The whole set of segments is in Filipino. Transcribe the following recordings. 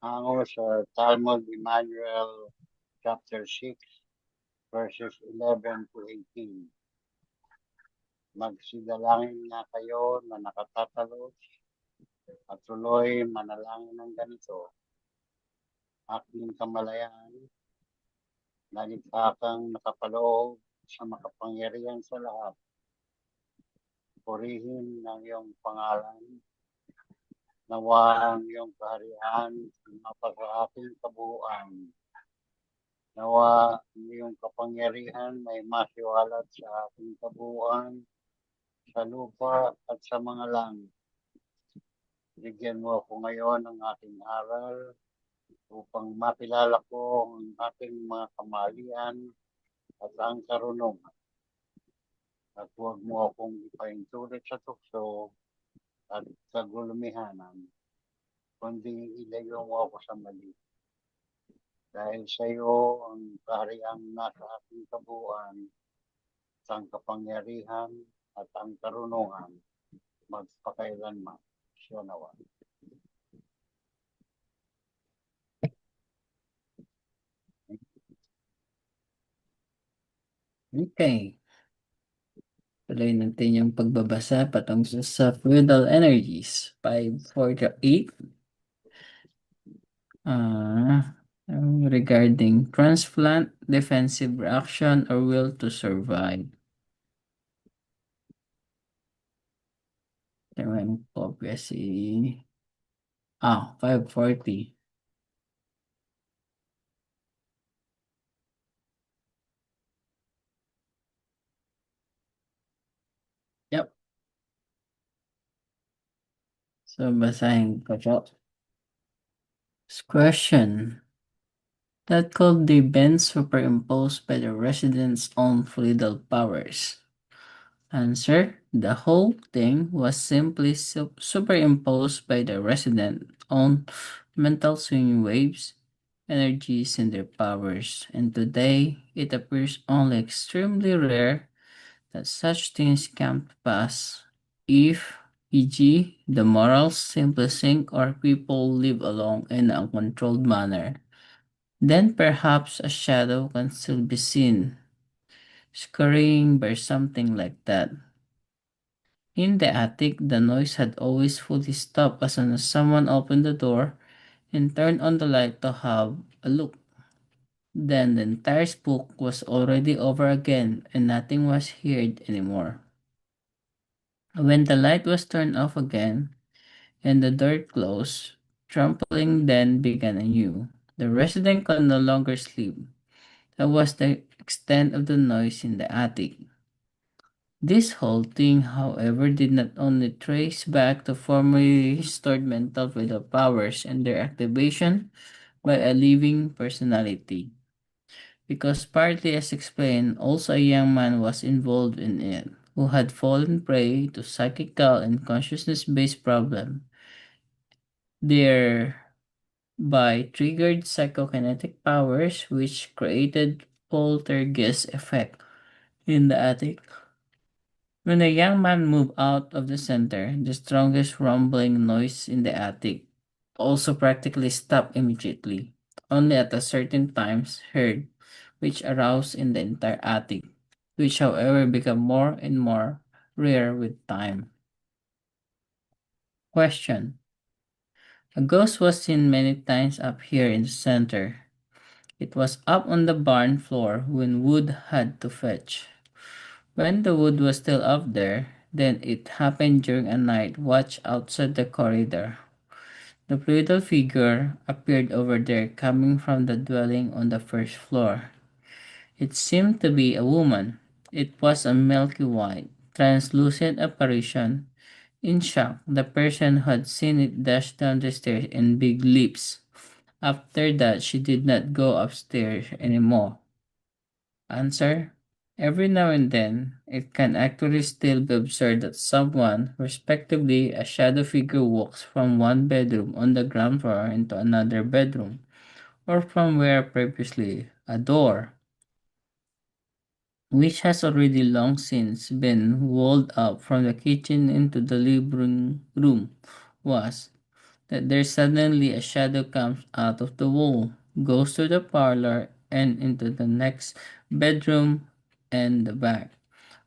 hango sa Talmud Emmanuel chapter 6 verses 11 to 18. Magsidalangin nga kayo na nakatatalo at tuloy manalangin ng ganito. Aking kamalayan, nalikha kang nakapaloob sa makapangyarihan sa lahat. Purihin ng iyong pangalan. Nawa ang iyong kaharian sa aking kabuuan. Nawa ang iyong kapangyarihan may masiwalat sa aking kabuuan, sa lupa at sa mga langit. Bigyan mo ako ngayon ng aking aral upang makilala ko ang aking mga kamalian at ang karunungan. At huwag mo akong ipahintulit sa tukso at kagulumihanan, kundi ilayo mo ako sa mali. Dahil sa iyo ang kahariang nasa ating kabuuan, ang kapangyarihan at ang karunungan magpakailanman. Siya nawa. Okay. Tuloy natin yung pagbabasa patungkol sa fluidal energies. 548. Regarding transplant, defensive reaction, or will to survive. Tingnan yung kopya si... 540. Yep. So, basahin ko po. Question. That could be been superimposed by the residents' own fluidal powers. Answer. The whole thing was simply superimposed by the resident own mental swing waves, energies, and their powers, and today it appears only extremely rare that such things come to pass if, e.g., the morals simply sink or people live along in an uncontrolled manner. Then perhaps a shadow can still be seen, scurrying by something like that. In the attic, the noise had always fully stopped as soon as someone opened the door and turned on the light to have a look. Then the entire spook was already over again and nothing was heard anymore. When the light was turned off again and the door closed, trampling then began anew. The resident could no longer sleep. That was the extent of the noise in the attic. This whole thing, however, did not only trace back to formerly restored mental powers and their activation by a living personality, because partly as explained, also a young man was involved in it, who had fallen prey to psychical and consciousness-based problem, thereby triggered psychokinetic powers which created poltergeist effect in the attic. When the young man moved out of the center, the strongest rumbling noise in the attic also practically stopped immediately, only at a certain times heard, which aroused in the entire attic, which however became more and more rare with time. Question. A ghost was seen many times up here in the center. It was up on the barn floor when wood had to fetch. When the wood was still up there, then it happened during a night watch outside the corridor. The little figure appeared over there coming from the dwelling on the first floor. It seemed to be a woman. It was a milky white, translucent apparition. In shock, the person who had seen it dashed down the stairs in big leaps. After that, she did not go upstairs anymore. Answer. Every now and then, it can actually still be observed that someone, respectively a shadow figure, walks from one bedroom on the ground floor into another bedroom, or from where previously a door, which has already long since been walled up from the kitchen into the living room, was. that there suddenly a shadow comes out of the wall, goes to the parlor and into the next bedroom and the back,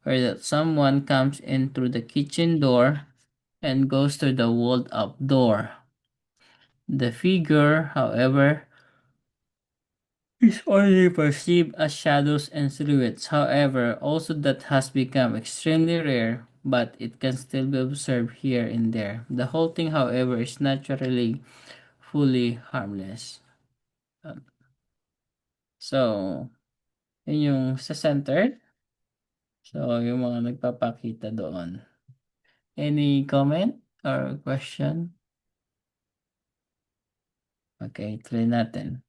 or that someone comes in through the kitchen door and goes to the walled up door. The figure, however, is only perceived as shadows and silhouettes. However, also that has become extremely rare, but it can still be observed here and there. The whole thing, however, is naturally fully harmless. So, yun yung sa center. So, yung mga nagpapakita doon. Any comment or question? Okay, try natin.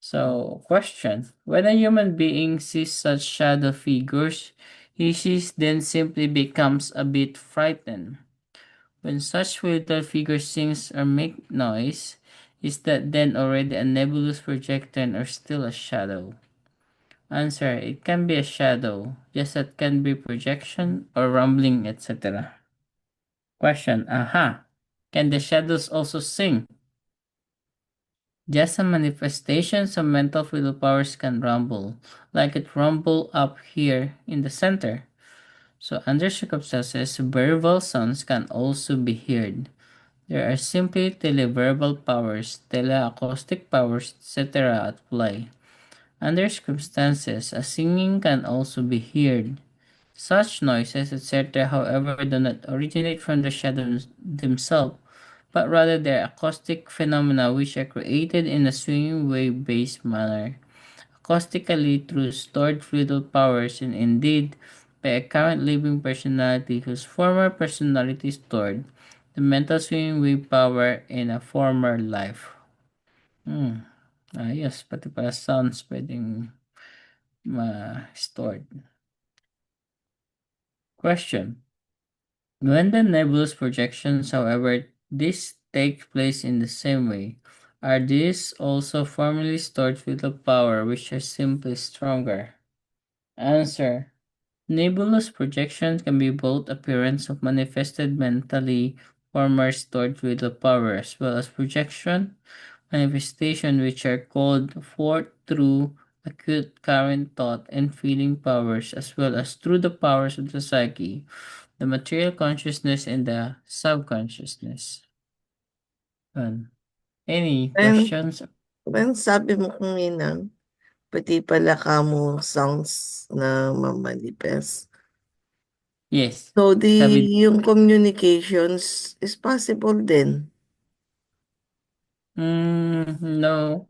So, question. When a human being sees such shadow figures, he then simply becomes a bit frightened. When such little figures sings or make noise, is that then already a nebulous projection or still a shadow? Answer. It can be a shadow, just that can be projection or rumbling, etc. Question. Aha. Can the shadows also sing? Just a manifestation of mental field powers can rumble, like it rumble up here in the center. So under circumstances, verbal sounds can also be heard. There are simply televerbal powers, teleacoustic powers, etc. at play. Under circumstances, a singing can also be heard. Such noises, etc., however, do not originate from the shadows themselves, but rather they are acoustic phenomena which are created in a swinging wave-based manner, acoustically through stored fluidal powers and indeed by a current living personality whose former personality stored the mental swinging wave power in a former life. Hmm. Yes, pati pala sounds pwedeng ma-stored. Question. When the nebulous projections, however, this takes place in the same way, are these also formally stored with a power which are simply stronger? Answer. Nebulous projections can be both appearance of manifested mentally former stored with a power as well as projection manifestation which are called forth through acute current thought and feeling powers as well as through the powers of the psyche, the material consciousness and the subconsciousness. Any When, questions? when sabi mo kanina, pati pala kamo sounds na mamanifest. Yes. So, Sabi, yung communications is possible din. no.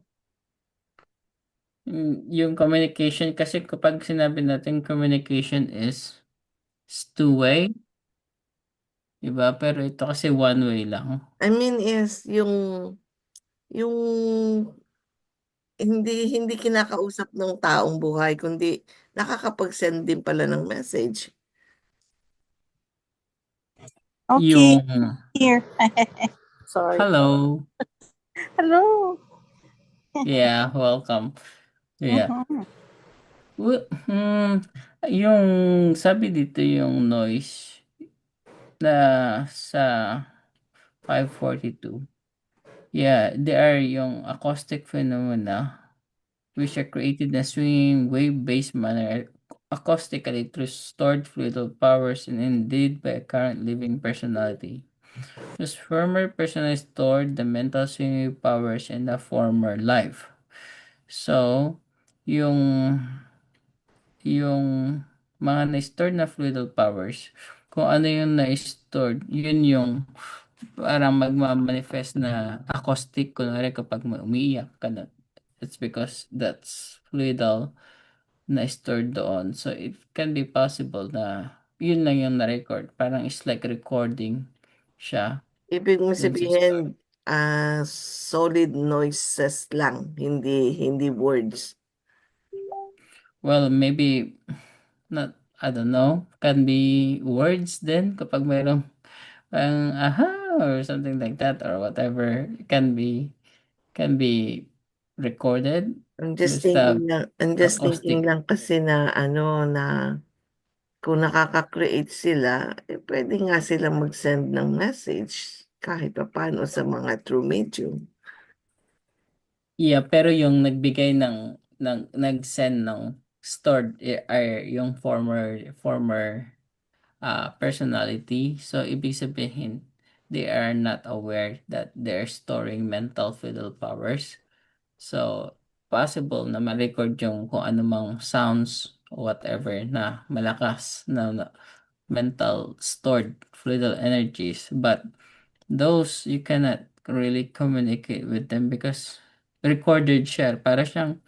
Yung communication, kasi kapag sinabi natin communication is two-way, diba? Pero ito kasi one-way lang. I mean is yung hindi kinakausap ng taong buhay kundi nakakapag-send din pala ng message. Okay, Yung, here. Sorry. hello. Hello. Yeah, welcome. Yeah. Mhm. Yung sabi dito yung noise na sa 542. Yeah, there are yung acoustic phenomena which are created in a swinging wave-based manner acoustically through stored fluidal powers and indeed by a current living personality. Whose former personality stored the mental swinging powers in the former life. So, yung yung mga na-stored na fluidal powers, kung ano yung na-stored, yun yung parang magmamanifest na acoustic, kunwari kapag umiiyak ka na. It's because that's fluidal na stored doon. So, it can be possible na yun lang yung na-record. Parang it's like recording siya Ibig mo dun sa story. sabihin, solid noises lang, hindi words. Well, maybe not, I don't know, can be words then kapag mayroong aha or something like that or whatever can be recorded through the I'm just thinking acoustic. lang kasi na na kung nakaka-create sila, pwede nga silang mag-send ng message. kahit papaano sa mga true medium. Yeah, pero yung nagbigay nag-send ng stored are yung former personality. So ibig sabihin they are not aware that they're storing mental fiddle powers. So possible na ma-record yung kung anumang sounds or whatever na malakas na mental stored fluidal energies, but those you cannot really communicate with them because recorded siya. Para siyang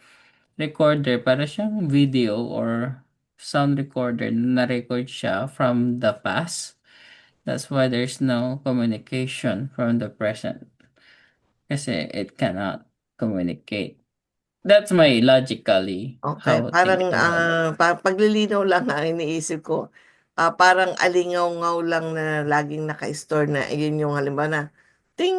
recorder, para siyang video or sound recorder na record siya from the past. That's why there's no communication from the present. Kasi it cannot communicate. That's my logically Okay, how parang think about it. paglilinaw lang ang iniisip ko. Parang alingaw-ngaw lang na laging naka-store na yun yung halimbawa na ting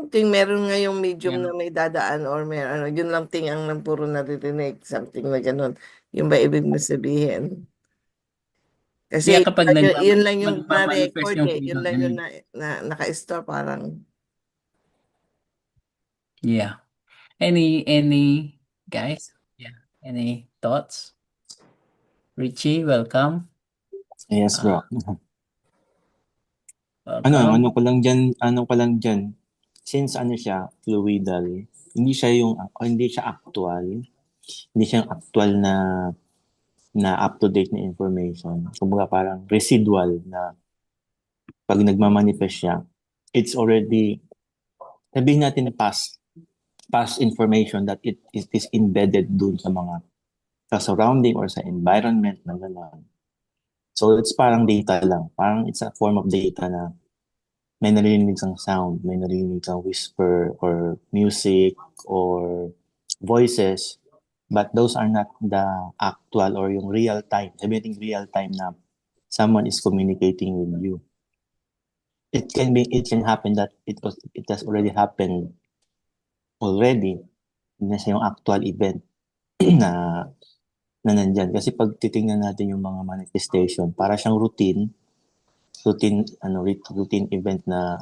ting meron nga yung medium Yeah. na may dadaan or may ano, yun lang ting ang nang puro naririnig, something na ganun. Yung ba ibig mo sabihin? Yeah, Kasi kapag yun lang yung magmamanifest ma-record yung yun physical lang yung energy. naka-store parang. Yeah. Any guys? Yeah. Any thoughts? Richie, welcome. Yes, bro. Welcome. Ano ko lang dyan, since ano siya, fluidal, hindi siya actual, hindi siya actual na up-to-date na information. Kumbaga parang residual na pag nagmamanifest siya, it's already, sabihin natin past information that it is embedded dun sa surrounding or sa environment na gano'n. So it's parang data lang. Parang it's a form of data na may narinig kang sound, may narinig kang whisper or music or voices, but those are not the actual or yung real time. Sabi natin real time na someone is communicating with you. It can happen that it has already happened already. Hindi na siya yung actual event na nandyan. Kasi pag titingnan natin yung mga manifestation, para siyang routine event na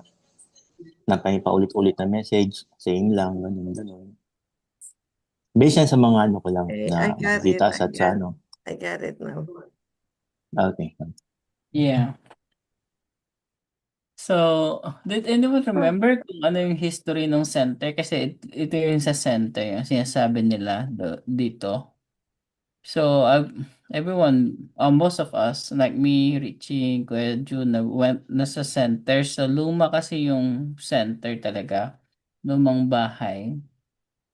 paulit-ulit na message, same lang, ganun. Based yan sa mga ano ko lang Okay, na nakita sa ano. I got it now. Okay. Yeah. So, did anyone remember kung ano yung history ng center? Kasi ito yung sa center, yung sinasabi nila dito. So, everyone, most of us, like me, Richie, Kuya Jun, nasa center. So, luma kasi yung center talaga. Lumang bahay.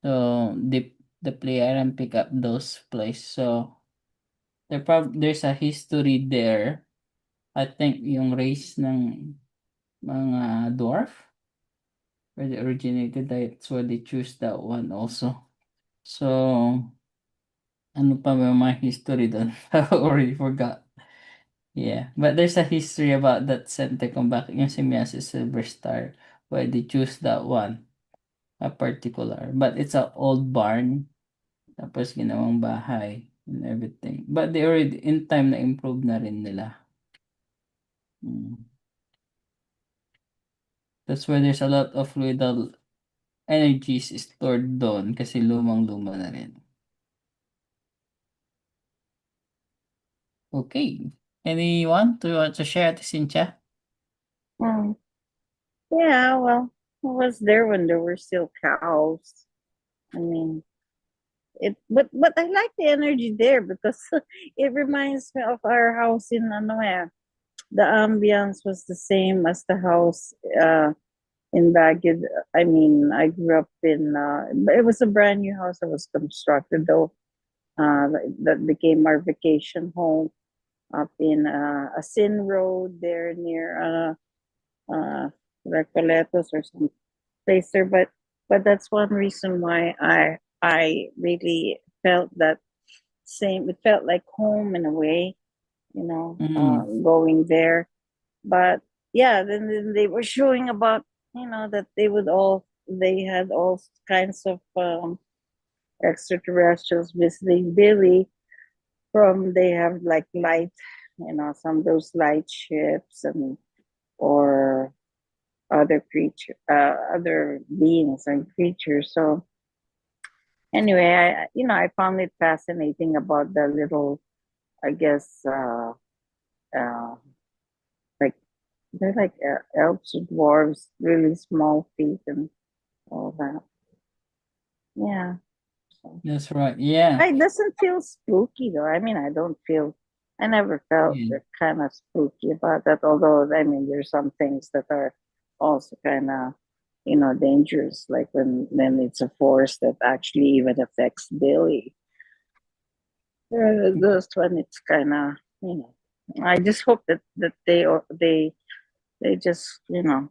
So, the player and pick up those place. So, there's a history there. I think yung race ng mga dwarf where they originated, that's why they choose that one also. So, ano pa ba yung mga history doon? I already forgot. Yeah, but there's a history about that center kung bakit yung si Mias is Silver Star. Why they choose that one, a particular. But it's a old barn, tapos ginawang bahay and everything. But they already, in time na improve na rin nila. That's why there's a lot of fluidal energies stored doon kasi lumang-luma na rin. Okay. Anyone to want to share to Cynthia? Yeah, well, I was there when there were still cows. I mean, but I like the energy there because it reminds me of our house in Anoya. The ambience was the same as the house in Baguio. I mean, I grew up in it was a brand new house that was constructed though. That became our vacation home up in Asin Road there near Recoletos or some place there. But that's one reason why I really felt that same. It felt like home in a way, going there. But yeah, then they were showing about that they had all kinds of extraterrestrials visiting Billy. They have like light, some of those light ships or other other beings and creatures. So anyway, I found it fascinating about the little, I guess, like they're like elves or dwarves, really small feet and all that. Yeah. So That's right. Yeah. it doesn't feel spooky though. I mean, I never felt Yeah. kind of spooky about that. Although, I mean, there's some things that are also kind of, dangerous, like when it's a force that actually even affects Billy. Those when it's kind of, I just hope that they just,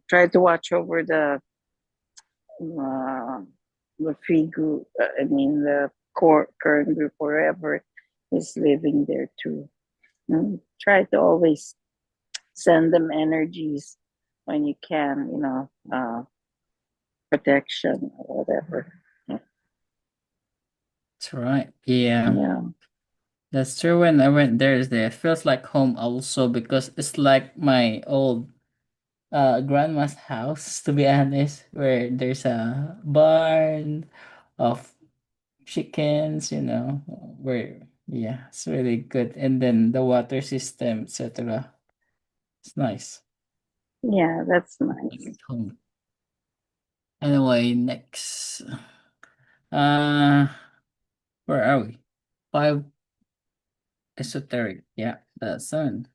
try to watch over uh, the free group. I mean, the core current group, wherever is living there too. Try to always send them energies when you can, protection or whatever. That's right. Yeah. Yeah. That's true. When I went there, it feels like home also because it's like my old grandma's house, to be honest, where there's a barn of chickens, where yeah, it's really good. And then the water system, etc. It's nice. Yeah, that's nice. Home. Anyway, next. Uh where are we? Five esoteric. Yeah, that's one.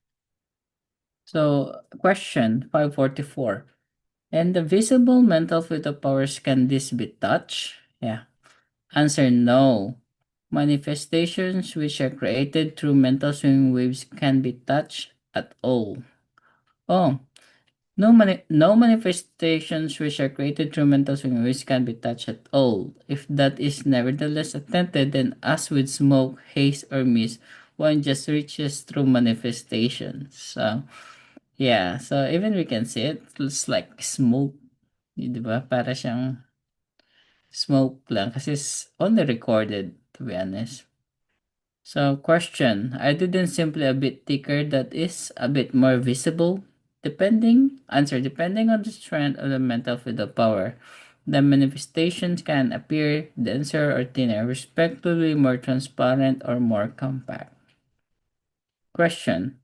So question 544. And the visible mental fluid of powers, can this be touched? Yeah. Answer no. Manifestations which are created through mental swing waves can be touched at all. Oh, no manifestations which are created through mental swing waves can be touched at all. If that is nevertheless attempted, then as with smoke, haze, or mist, one just reaches through manifestations. So, yeah. So, even we can see it, it's like smoke. Di ba? Para siyang smoke lang. Kasi it's only recorded, to be honest. So, question. I didn't simply a bit thicker, that is a bit more visible? Depending on the strength of the mental field of power, the manifestations can appear denser or thinner, respectively more transparent or more compact. Question.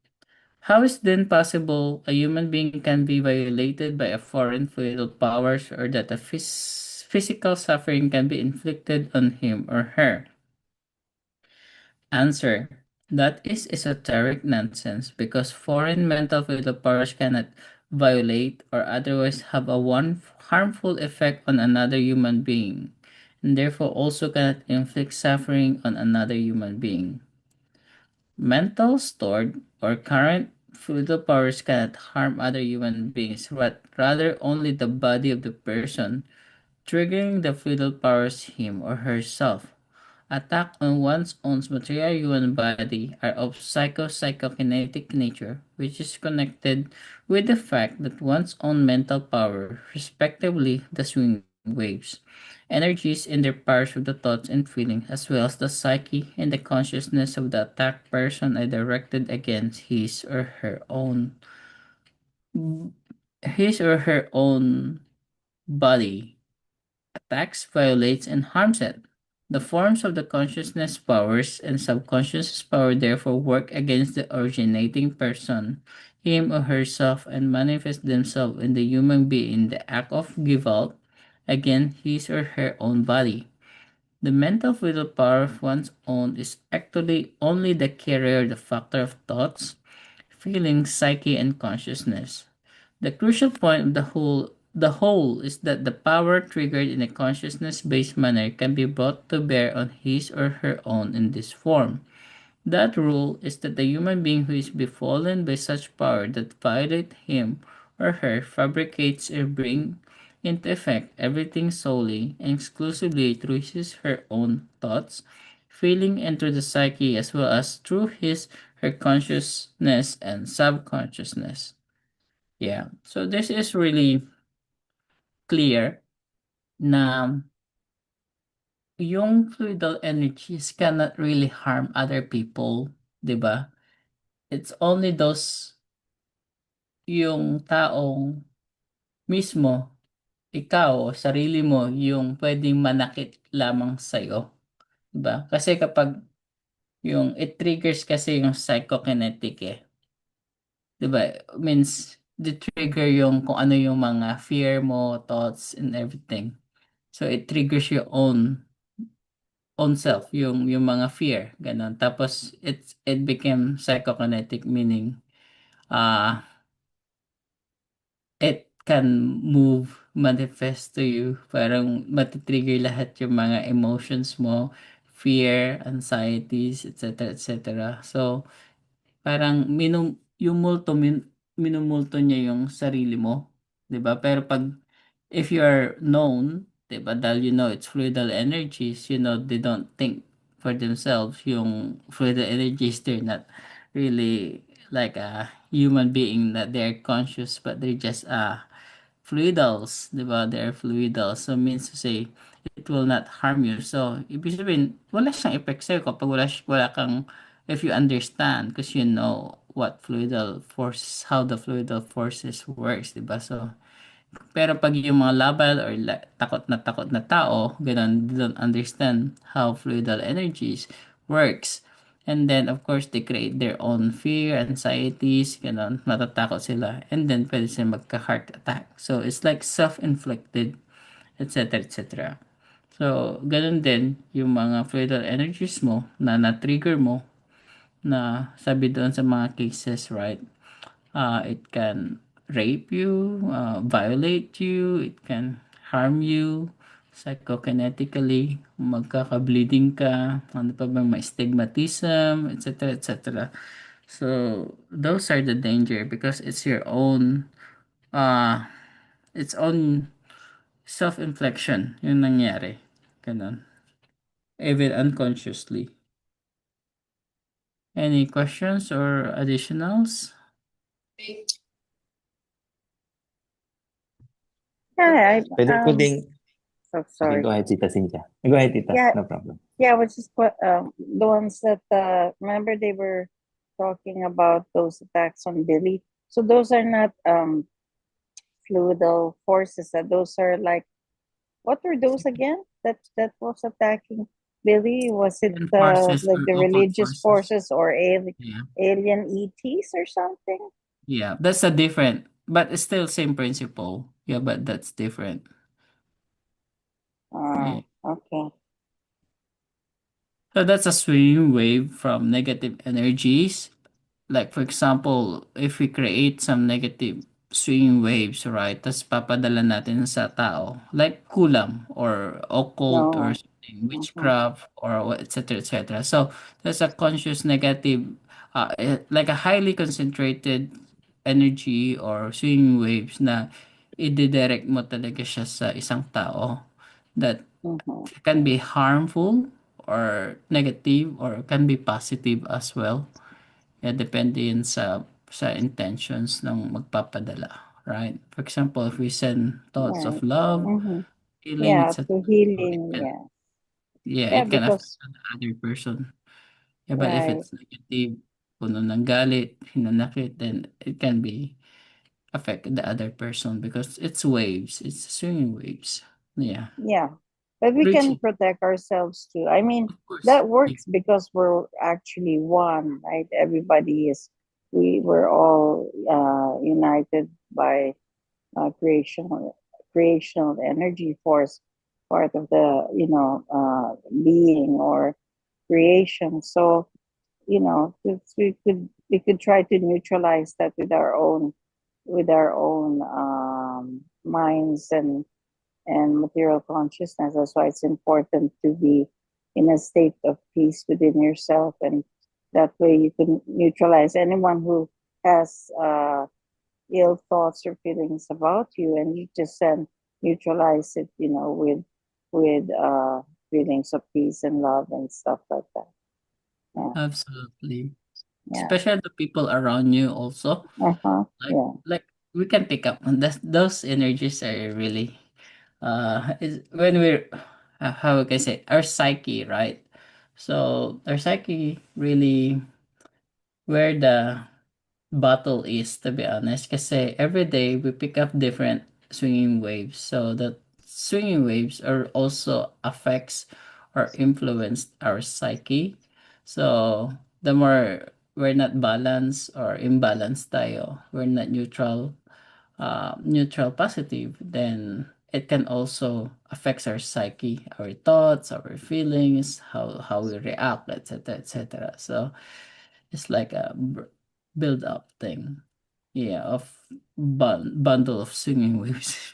How is then possible a human being can be violated by a foreign fluid of powers, or that a physical suffering can be inflicted on him or her? Answer. That is esoteric nonsense, because foreign mental field of powers cannot violate or otherwise have a one harmful effect on another human being, and therefore also cannot inflict suffering on another human being. Mental, stored, or current fluid powers cannot harm other human beings, but rather only the body of the person, triggering the fluid powers him or herself. Attack on one's own material human body are of psychokinetic nature, which is connected with the fact that one's own mental power, respectively the swing waves, energies in their powers of the thoughts and feelings, as well as the psyche and the consciousness of the attacked person, are directed against his or her own body, attacks, violates, and harms it. The forms of the consciousness powers and subconscious power therefore work against the originating person, him or herself, and manifest themselves in the human being in the act of revolt against his or her own body. The mental vital power of one's own is actually only the carrier of the factor of thoughts, feelings, psyche, and consciousness. The crucial point of the whole is that the power triggered in a consciousness-based manner can be brought to bear on his or her own in this form. That rule is that the human being who is befallen by such power that violate him or her fabricates or bring into effect everything solely and exclusively through his her own thoughts, feeling, and through the psyche, as well as through his her consciousness and subconsciousness. Yeah. So this is really clear na yung fluidal energies cannot really harm other people, 'di ba? It's only those yung taong mismo, ikaw, sarili mo, yung pwedeng manakit lamang sa'yo. Diba? Kasi kapag it triggers kasi yung psychokinetic eh. Diba? Means, the trigger yung kung ano yung mga fear mo, thoughts, and everything. So, it triggers your own self, yung mga fear, ganun. Tapos, it became psychokinetic, meaning, uh, it can move, manifest to you. Parang matitrigger lahat yung mga emotions mo, fear, anxieties, etc. etc. So, parang minumulto niya yung sarili mo, 'di ba? Pero pag if you are known, 'di ba, dahil it's fluidal energies, they don't think for themselves. Yung fluidal energies, they're not really like a human being that they're conscious, but they're just fluidals, 'di ba? They're fluidals. So means to say it will not harm you. So ibig sabihin wala siyang effect sa'yo kapag wala kang, if you understand, because you know what fluidal force, how the fluidal forces works, 'di ba? So pero pag yung mga labal or takot na tao, ganun, they don't understand how fluidal energies works. And then, of course, they create their own fear, anxieties, ganun, matatakot sila. And then, pwede sila magka-heart attack. So, it's like self-inflicted, etc., etc. So, ganun din, yung mga fluidal energies mo na na-trigger mo, na sabi doon sa mga cases, right? It can rape you, violate you, it can harm you psychokinetically, magkaka-bleeding ka, ano pa bang may stigmatism, etc. etc. So, those are the danger because uh, its own self-inflection yung nangyari. Ganun. Even unconsciously. Any questions or additionals? Yeah, Pwedeng, so okay, sorry. go ahead, Tita Cynthia. Go ahead, Tita. Yeah. No problem. Yeah, which is what the ones that remember they were talking about those attacks on Billy. So those are not fluidal forces. Those are like, what were those again? That was attacking Billy. Was it Alien forces like or the occult religious forces. forces or Yeah. alien ETs or something? Yeah, that's a different, but it's still same principle. Yeah, but that's different. Yeah. Okay. So that's a swing wave from negative energies. Like for example, if we create some negative swing waves, right? Tas papadala natin sa tao. Like kulam or occult or No. something, Mhm. witchcraft or etc. etc. So that's a conscious negative, like a highly concentrated energy or swing waves na i-direct mo talaga siya sa isang tao that Mhm. can be harmful or negative or can be positive as well. Yeah, depende yun sa intentions ng magpapadala, right? For example, if we send thoughts of Right. love, Mhm. healing, Yeah, etc. to It healing. can, Yeah. yeah, Yeah, it can affect because the other person. Yeah, but if right. it's negative, puno ng galit, hinanakit, then it can be affect the other person because it's waves, it's swinging waves. Yeah, Yeah, but we can Richie, protect ourselves too. I mean, of course. that works because we're actually one, right? Everybody is, we're all united by creational energy force, part of the being or creation. So we could try to neutralize that with our own minds and material consciousness. That's why it's important to be in a state of peace within yourself, and that way you can neutralize anyone who has ill thoughts or feelings about you, and you just neutralize it, with feelings of peace and love and stuff like that. Yeah, Absolutely. yeah, Especially the people around you also. Like yeah, like we can pick up on that. Those energies are really is when we're how can I say, our psyche, right? So our psyche really where the battle is, to be honest, kasi every day we pick up different swinging waves. So that swinging waves are also affects or influence our psyche. So the more we're not balanced or imbalanced tayo, we're not neutral positive, then it can also affects our psyche, our thoughts, our feelings, how we react, etc., etc. So it's like a build up thing, yeah, of bundle of singing waves.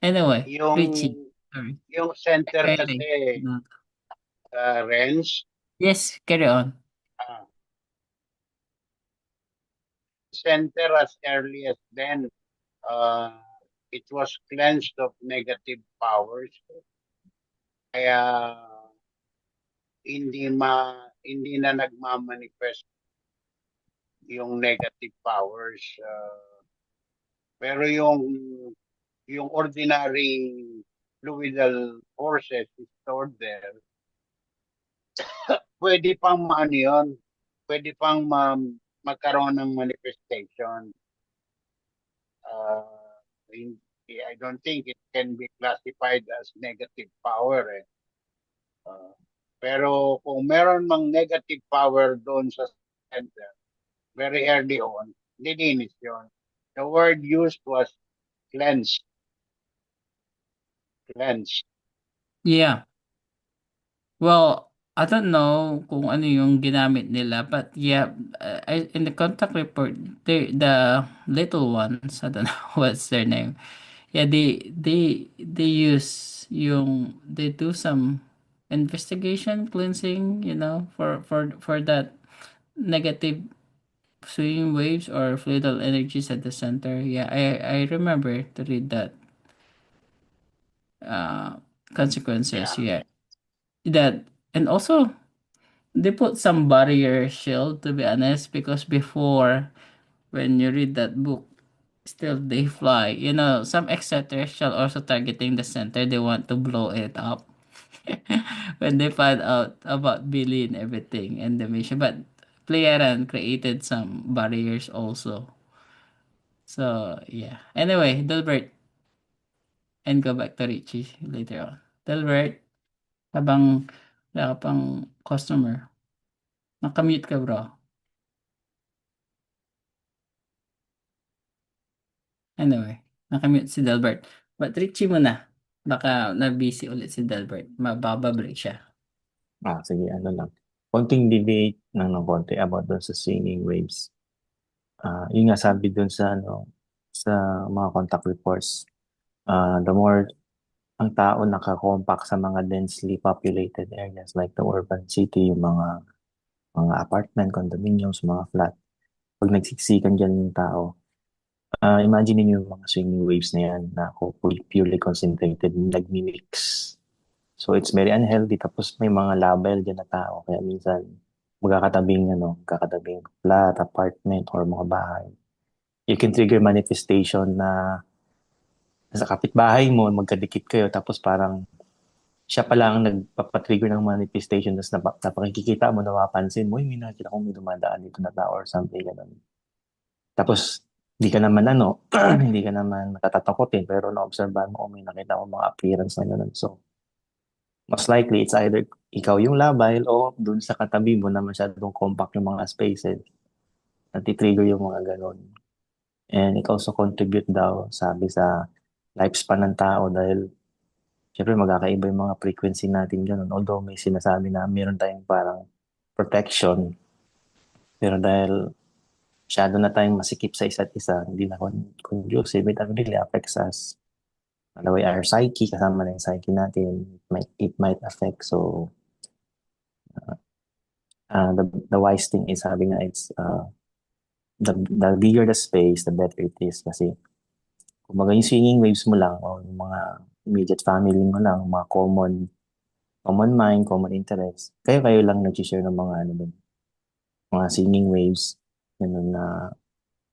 Anyway, Richie, Yung, sorry. yung center Kyle. kasi, No. Renz, Yes, carry on. ah, center as early as then, uh, it was cleansed of negative powers. Kaya hindi na nagmamanifest yung negative powers. Pero yung ordinary fluidal forces is stored there, pwede pang maano yun, pwede pang magkaroon ng manifestation. I don't think it can be classified as negative power. Pero kung meron mang negative power doon sa center, very early on, lininis yun. The word used was cleanse. Cleanse. Yeah. Well, I don't know kung ano yung ginamit nila, but yeah, in the contact report, the little ones, I don't know what's their name. Yeah, they use they do some investigation, cleansing, for that negative swinging waves or fluidal energies at the center. Yeah, I remember to read that consequences. Yeah. Yeah, that, and also they put some barrier shield, to be honest, because before, when you read that book, still they fly. Some extraterrestrial also targeting the center. They want to blow it up when they find out about Billy and everything and the mission. But Playaran created some barriers also. So yeah. Anyway, Delbert, and go back to Richie later on. Delbert, habang wala ka pang customer, nakamute ka, bro. Anyway, nakamute si Delbert. But Richie muna. Baka na-busy ulit si Delbert. Mababa-break siya. Sige, ano lang. Konting debate ng konti about dun sa singing waves. Yun nga sabi dun sa sa mga contact reports, the more ang tao nakakompact sa mga densely populated areas like the urban city, yung mga apartment, condominiums, mga flat. Pag nagsiksikan dyan yung tao, imagine niyo yung mga swinging waves na yan na purely concentrated, nagmi-mix. So it's very unhealthy. Tapos may mga label dyan na tao. Kaya minsan magkakatabing flat, apartment, or mga bahay. You can trigger manifestation na sa kapitbahay mo, magkadikit kayo, tapos parang siya pala ang nagpapatrigger ng manifestation, tapos napakikita mo, napapansin mo, may nakita kong may dumadaan dito na tao or something, ganun. Tapos, hindi ka naman hindi ka naman natatakotin, pero na-obserbahan mo kung may nakita mo mga appearance na ganun. So, most likely, it's either ikaw yung labile o dun sa katabi mo na masyadong compact yung mga spaces, nati-trigger yung mga ganun. And it also contribute daw, sabi sa lifespan ng tao dahil syempre magkakaiba yung mga frequency natin ganun. Although may sinasabi na meron tayong parang protection, pero dahil masyado na tayong masikip sa isa't isa, hindi na conducive, it really affects us. The way our psyche, kasama na yung psyche natin, it might affect. So, the wise thing is sabi nga it's the bigger the space, the better it is. Kasi kumbaga yung swinging waves mo lang o yung mga immediate family mo lang, mga common mind, common interest, kayo lang nag-share ng mga mga singing waves, ganun na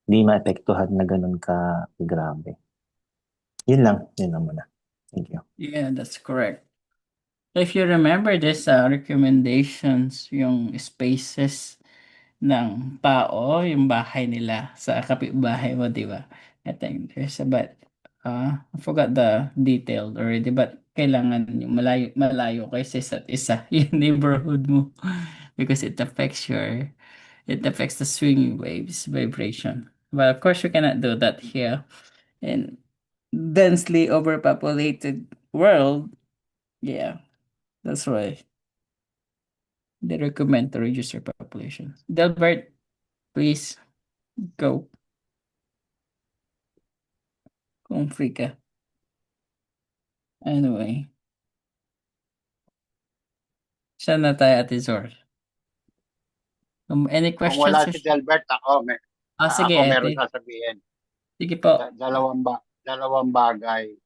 hindi maapektuhan na ganun ka grabe. Yun lang muna. Thank you. Yeah, that's correct. If you remember this recommendations, yung spaces ng tao, yung bahay nila sa kapitbahay mo, di ba? I think there's about I forgot the detail already, but kailangan yung malayo kayo sa isa't isa, yung neighborhood mo, because it affects the swinging waves vibration. But of course, you cannot do that here in densely overpopulated world. Yeah, that's why they recommend to reduce your population. Delbert, please go kung free ka. Anyway, saan na tayo, Ate Zor? Any Kung wala questions? si Delbert, Sige, ako meron Ate. sasabihin. Sige po. Dalawang bagay.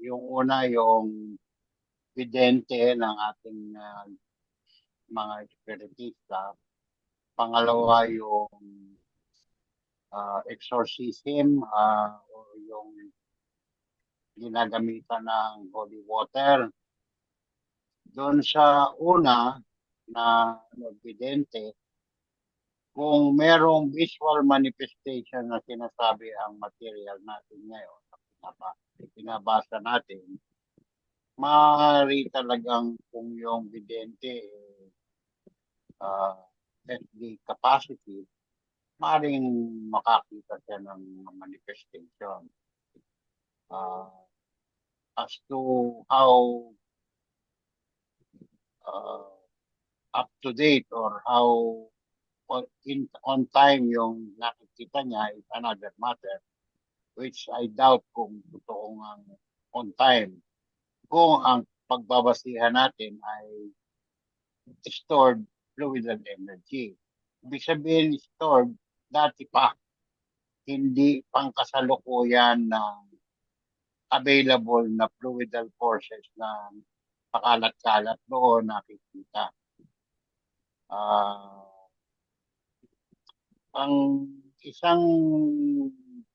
Yung una, yung vidente ng ating mga espiritista. Pangalawa, yung exorcism o yung ginagamitan ng holy water. Doon sa una na vidente, kung merong visual manifestation na sinasabi ang material natin ngayon, pinabasa natin, maaari talagang kung yung vidente has the capacity, maaaring makakita siya ng manifestation. As to how up to date or how on time yung nakikita niya is another matter, which I doubt kung totoong on time. Kung ang pagbabasihan natin ay stored fluid energy. Ibig sabihin stored dati pa, hindi pangkasalukuyan na available na fluidal forces na pakalat-kalat doon nakikita. Ang isang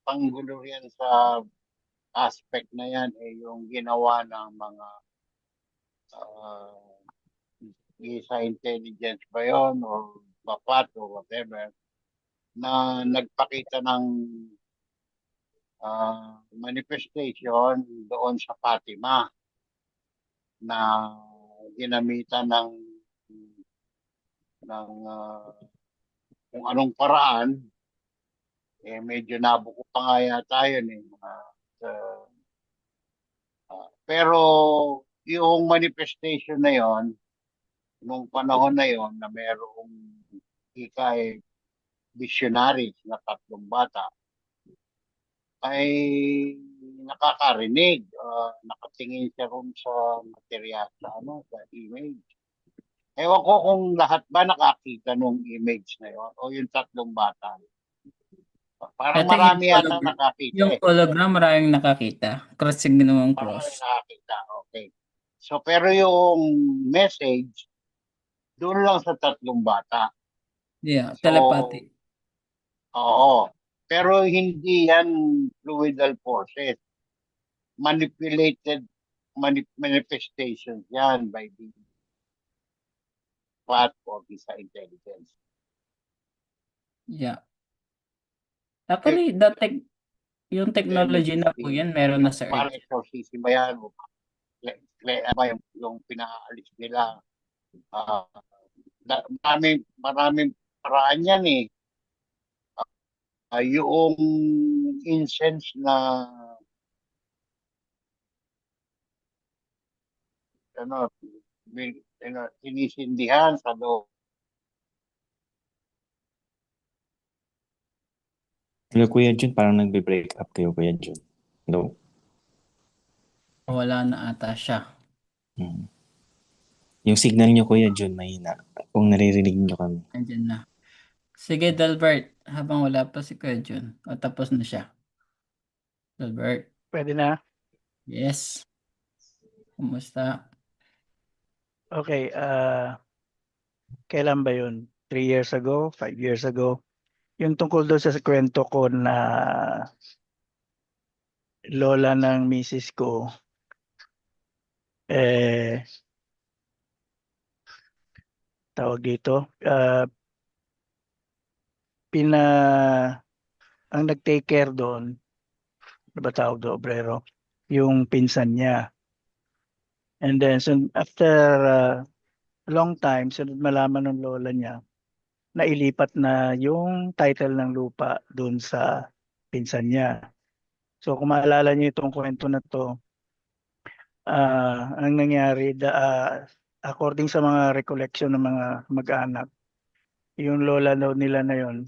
panggulo yan sa aspect na yan ay yung ginawa ng mga sa intelligence ba yun or bapat or whatever na nagpakita ng manifestation doon sa Fatima na ginamitan ng kung anong paraan, medyo nabuko pa nga yata yun pero yung manifestation na yon nung panahon na yon na merong visionaries na 3 bata ay nakakarinig, nakatingin siya ron sa material, sa image. Ewan ko kung lahat ba nakakita nung image na yon o yung 3 bata. Parang marami yata nakakita. Yung hologram, maraming nakakita. Cross yung ginawang Marami cross. nakakita, okay. So, pero yung message, doon lang sa 3 bata. Yeah, So, telepathy. Oo. Pero hindi yan fluidal forces. Manipulated manifestations yan by the part of the intelligence. Yeah. Actually, yung technology na po yan, meron na sa Parang Earth. exorcism ba yan? Yung pinaalis nila. Maraming paraan yan eh. Yung incense na sinisindihan sa loob. Hello, Kuya Jun, parang nagbe-break up kayo, Kuya Jun. Hello? Wala na ata siya. Yung signal niyo, Kuya Jun, mahina. Kung naririnig niyo kami. Andyan na. Sige, Delbert. Habang wala pa si Kuya Jun. O tapos na siya. Delbert. Pwede na? Yes. Kumusta? Okay. Kailan ba yun? 3 years ago? 5 years ago? Yung tungkol doon sa kwento ko na lola ng misis ko, tawag dito, ang nag-take care doon, ano ba tawag doon, obrero, yung pinsan niya. And then, so after a long time, sunod malaman ng lola niya, nailipat na yung title ng lupa doon sa pinsan niya. So kung maalala niyo itong kwento na to, ang nangyari, according sa mga recollection ng mga mag-anak, yung lola daw nila na yun,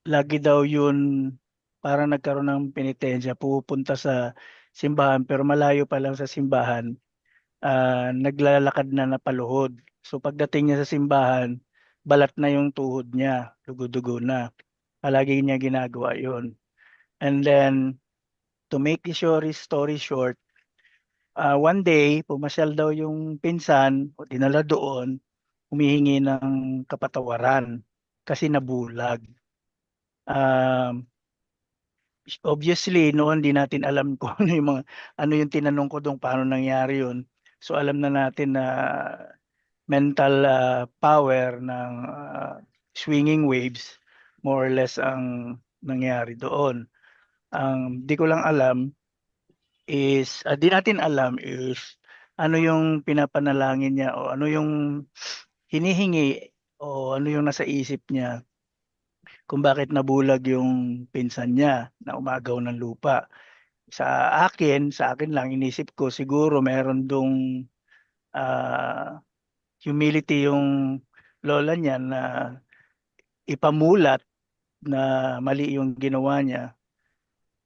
lagi daw yun parang nagkaroon ng penitensya, pupunta sa simbahan pero malayo pa lang sa simbahan, naglalakad na napaluhod. So pagdating niya sa simbahan, balat na yung tuhod niya, dugo-dugo na. Palagi niya ginagawa yun. And then, to make the story short, one day, pumasyal daw yung pinsan, o dinala doon, humihingi ng kapatawaran kasi nabulag. Obviously, noon di natin alam kung ano yung tinanong ko doon, paano nangyari yun. So alam na natin na mental power ng swinging waves, more or less ang nangyari doon. Ang di ko lang alam is, di natin alam is ano yung pinapanalangin niya o ano yung hinihingi o ano yung nasa isip niya kung bakit nabulag yung pinsan niya na umagaw ng lupa. Sa akin lang, inisip ko siguro meron dong humility yung lola niya na ipamulat na mali yung ginawa niya.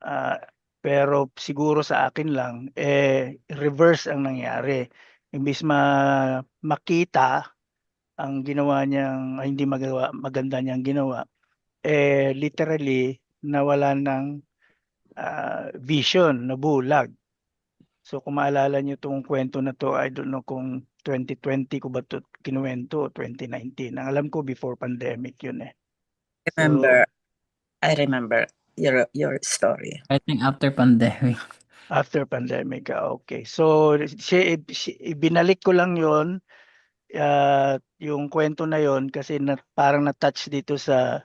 Ah, pero siguro sa akin lang, reverse ang nangyari. Imbis makita ang ginawa niyang, hindi maganda niyang ginawa, literally nawala ng vision, nabulag. So kung maalala niyo itong kwento na to, I don't know kung 2020 ko ba ito kinuwento o 2019. Ang alam ko before pandemic yun eh. Remember, I remember your story. I think after pandemic. After pandemic, okay. So ibinalik ko lang yun, yung kwento na yun kasi parang na-touch dito sa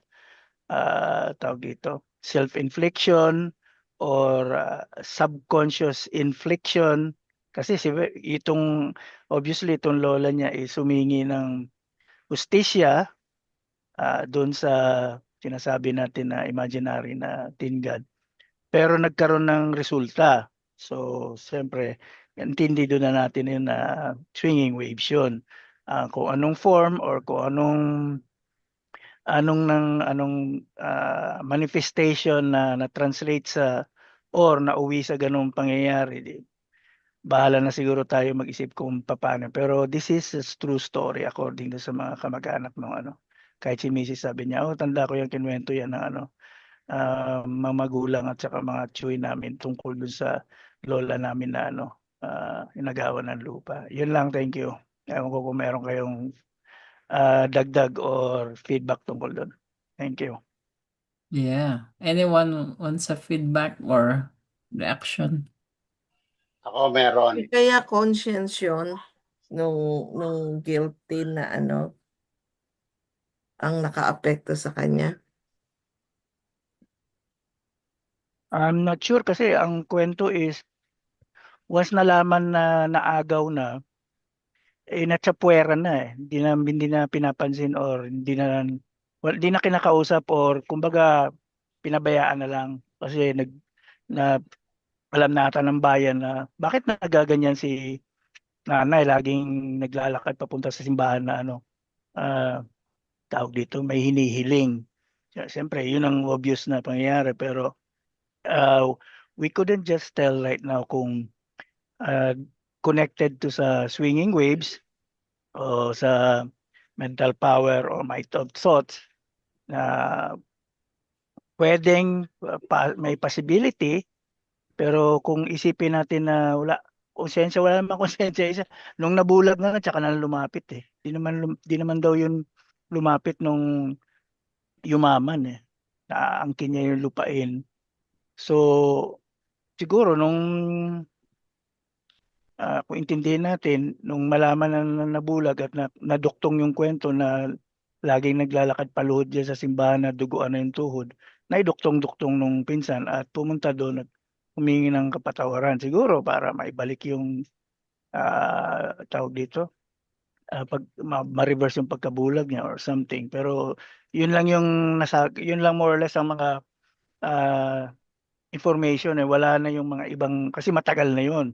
tawag dito, self-infliction or subconscious infliction. Kasi obviously itong lola niya is humingi ng hustisya doon sa sinasabi natin na imaginary na teen god. Pero nagkaroon ng resulta. So, siyempre, intindi doon na natin yun na swinging waves yun. Kung anong form or kung anong manifestation na na-translate sa or nauwi sa ganung pangyayari, bahala na siguro tayo mag-isip kung paano. Pero this is a true story according to sa mga kamag-anak ng ano. Kahit si Mrs. sabi niya, tanda ko yung kinwento yan ng mga magulang at saka mga tsuy namin tungkol dun sa lola namin na inagawan ng lupa. Yun lang, thank you. Ewan ko kung meron kayong dagdag or feedback tungkol doon. Thank you. Yeah. Anyone wants a feedback or reaction? Ako meron. Kaya conscience yun nung guilty na ang nakaapekto sa kanya. I'm not sure kasi ang kwento is once nalaman na naagaw na, natsapuera na eh. Hindi na pinapansin or hindi na kinakausap or kumbaga pinabayaan na lang kasi alam na ata ng bayan na bakit nagaganyan si nanay, laging naglalakad papunta sa simbahan na tawag dito, may hinihiling. Siyempre, yun ang obvious na pangyayari pero we couldn't just tell right now kung connected to sa swinging waves o sa mental power or might of thoughts na pwedeng may possibility pero kung isipin natin na wala namang konsensya isa nung nabulag na tsaka na lumapit eh. Di naman daw yun lumapit nung yumaman eh. Naangkin niya yung lupain. So siguro nung kung intindihin natin, nung malaman na nabulag at naduktong yung kwento na laging naglalakad paluhod dyan sa simbahan na duguan na yung tuhod, naiduktong-duktong nung pinsan at pumunta doon at humingi ng kapatawaran siguro para maibalik yung tawag dito, ma-reverse yung pagkabulag niya or something. Pero yun lang yun lang more or less ang mga information wala na yung mga ibang kasi matagal na yun.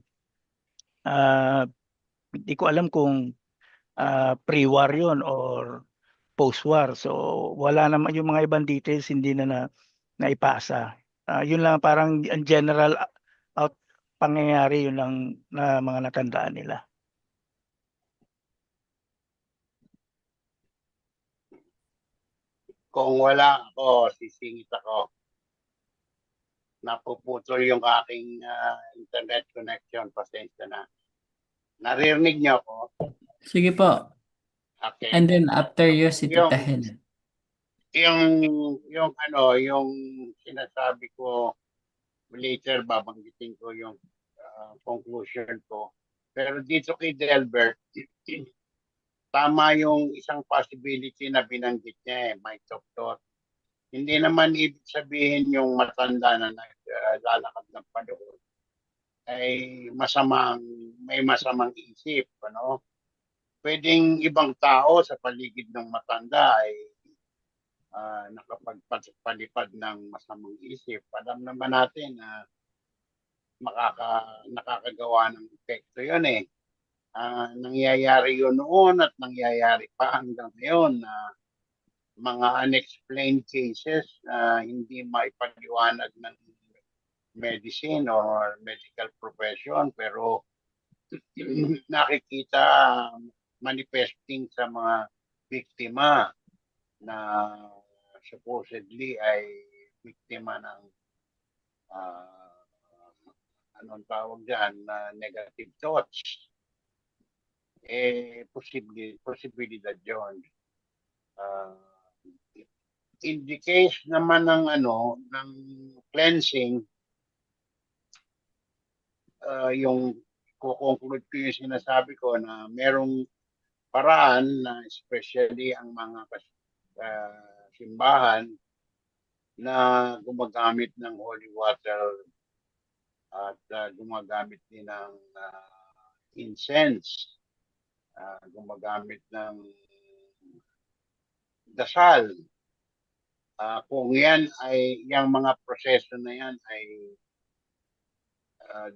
Hindi ko alam kung pre-war yun or post-war. So wala naman yung mga ibang details hindi na naipasa. Yun lang parang ang general out pangyayari yun lang na mga natandaan nila. Kung wala ako, sisingit ako. Napuputol yung aking internet connection. Pasensya na. Naririnig niyo ako? Sige po. Okay. And then after you, si Yung- Tita Helen. yung sinasabi ko later, babanggitin ko yung conclusion ko. Pero dito kay Delbert, tama yung isang possibility na binanggit niya may doktor. Hindi naman ibig sabihin yung matanda na naglalakad ng panahon ay may masamang isip, ano? Pwedeng ibang tao sa paligid ng matanda ay nakapagpalipad ng masamang isip. Alam naman natin na nakakagawa ng epekto yun eh. Nangyayari yun noon at nangyayari pa hanggang ngayon na mga unexplained cases na hindi maipaliwanag ng medicine or medical profession pero nakikita manifesting sa mga biktima na supposedly ay biktima ng anong tawag dyan, negative thoughts. Posibilidad yun. In the case naman ng cleansing, yung kukonclude ko yung sinasabi ko na merong paraan na especially ang mga simbahan na gumagamit ng holy water at gumagamit din ng incense, gumagamit ng dasal. Kung yan ay, yung mga proseso na yan ay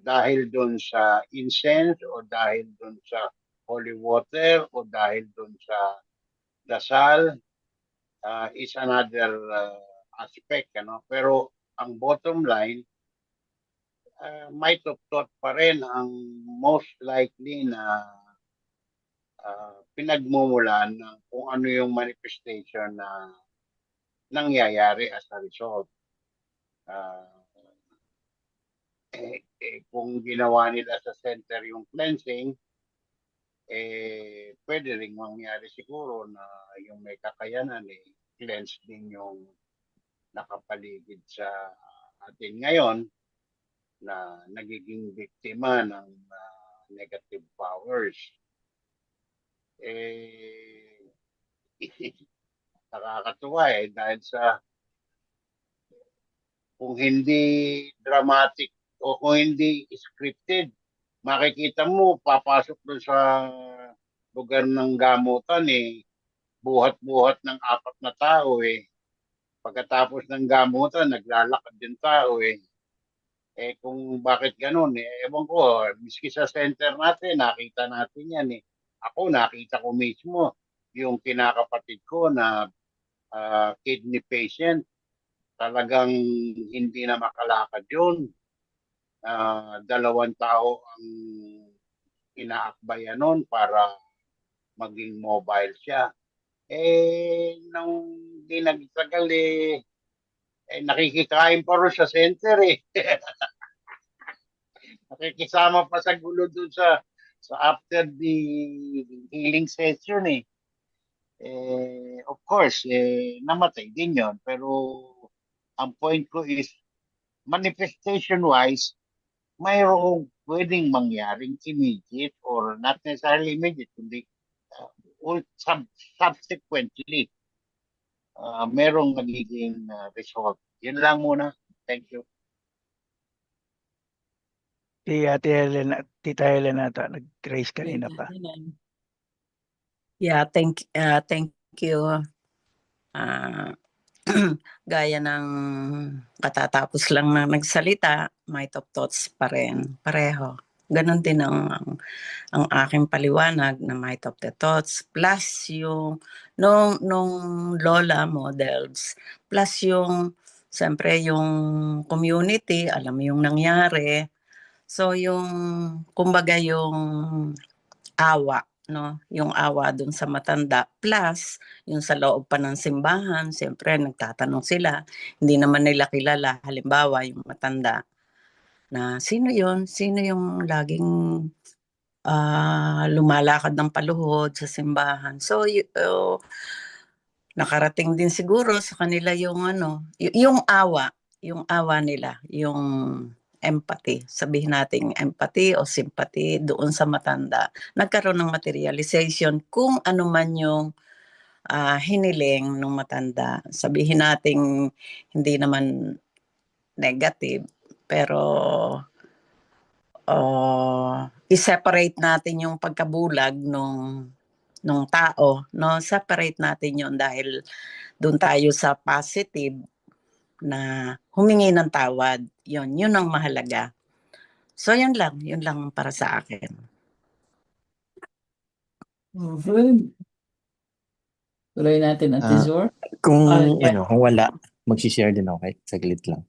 dahil doon sa incense o dahil doon sa holy water o dahil doon sa dasal, is another aspect. Ano? Pero ang bottom line, may thought pa rin ang most likely na pinagmumulan ng kung ano yung manifestation na nangyayari as a result. Kung ginawa nila sa center yung cleansing, pwede rin mangyari siguro na yung may kakayanan cleanse din yung nakapaligid sa atin ngayon na nagiging biktima ng negative powers. Nakakatuwa dahil sa kung hindi dramatic o kung hindi scripted, makikita mo, papasok doon sa lugar ng gamutan buhat-buhat ng 4 na tao Pagkatapos ng gamutan, naglalakad yung tao kung bakit ganun ewan ko, miski sa center natin, nakita natin yan Ako, nakita ko mismo yung kinakapatid ko na kidney patient, talagang hindi na makalakad yun. 2 tao ang inaakbayan nun para maging mobile siya. Nung di nagtagal nakikikain pa rin sa center Nakikisama pa sa gulo dun sa after the healing session Of course, namatay din yon. Pero ang point ko is, manifestation-wise, mayroong pwedeng mangyaring immediate or not necessarily immediate, kundi subsequently, merong nagiging result Yun lang muna. Thank you. Si Ate Helena, Tita Helena ata, nag-raise kanina pa. Yeah, thank you. Ah, gaya ng katatapos lang na nagsalita, might of thoughts pa rin, pareho. Ganon din ang aking paliwanag na might of the thoughts plus yung nung lola models plus yung siyempre yung community, alam mo yung nangyari. So yung kumbaga yung awa, no? Yung awa dun sa matanda plus yung sa loob pa ng simbahan, siyempre nagtatanong sila, hindi naman nila kilala, halimbawa yung matanda na sino yon, sino yung laging lumalakad ng paluhod sa simbahan. So nakarating din siguro sa kanila yung yung awa nila, yung empathy, sabihin natin empathy o sympathy doon sa matanda. Nagkaroon ng materialization kung ano man yung hiniling ng matanda. Sabihin natin hindi naman negative, pero i-separate natin yung pagkabulag nung tao, no? Separate natin yon dahil doon tayo sa positive na humingi ng tawad. Yun ang mahalaga. So yun lang para sa akin. Tuloy natin, Ate Zor. Kung Yeah. kung wala, mag-share din ako kahit saglit lang.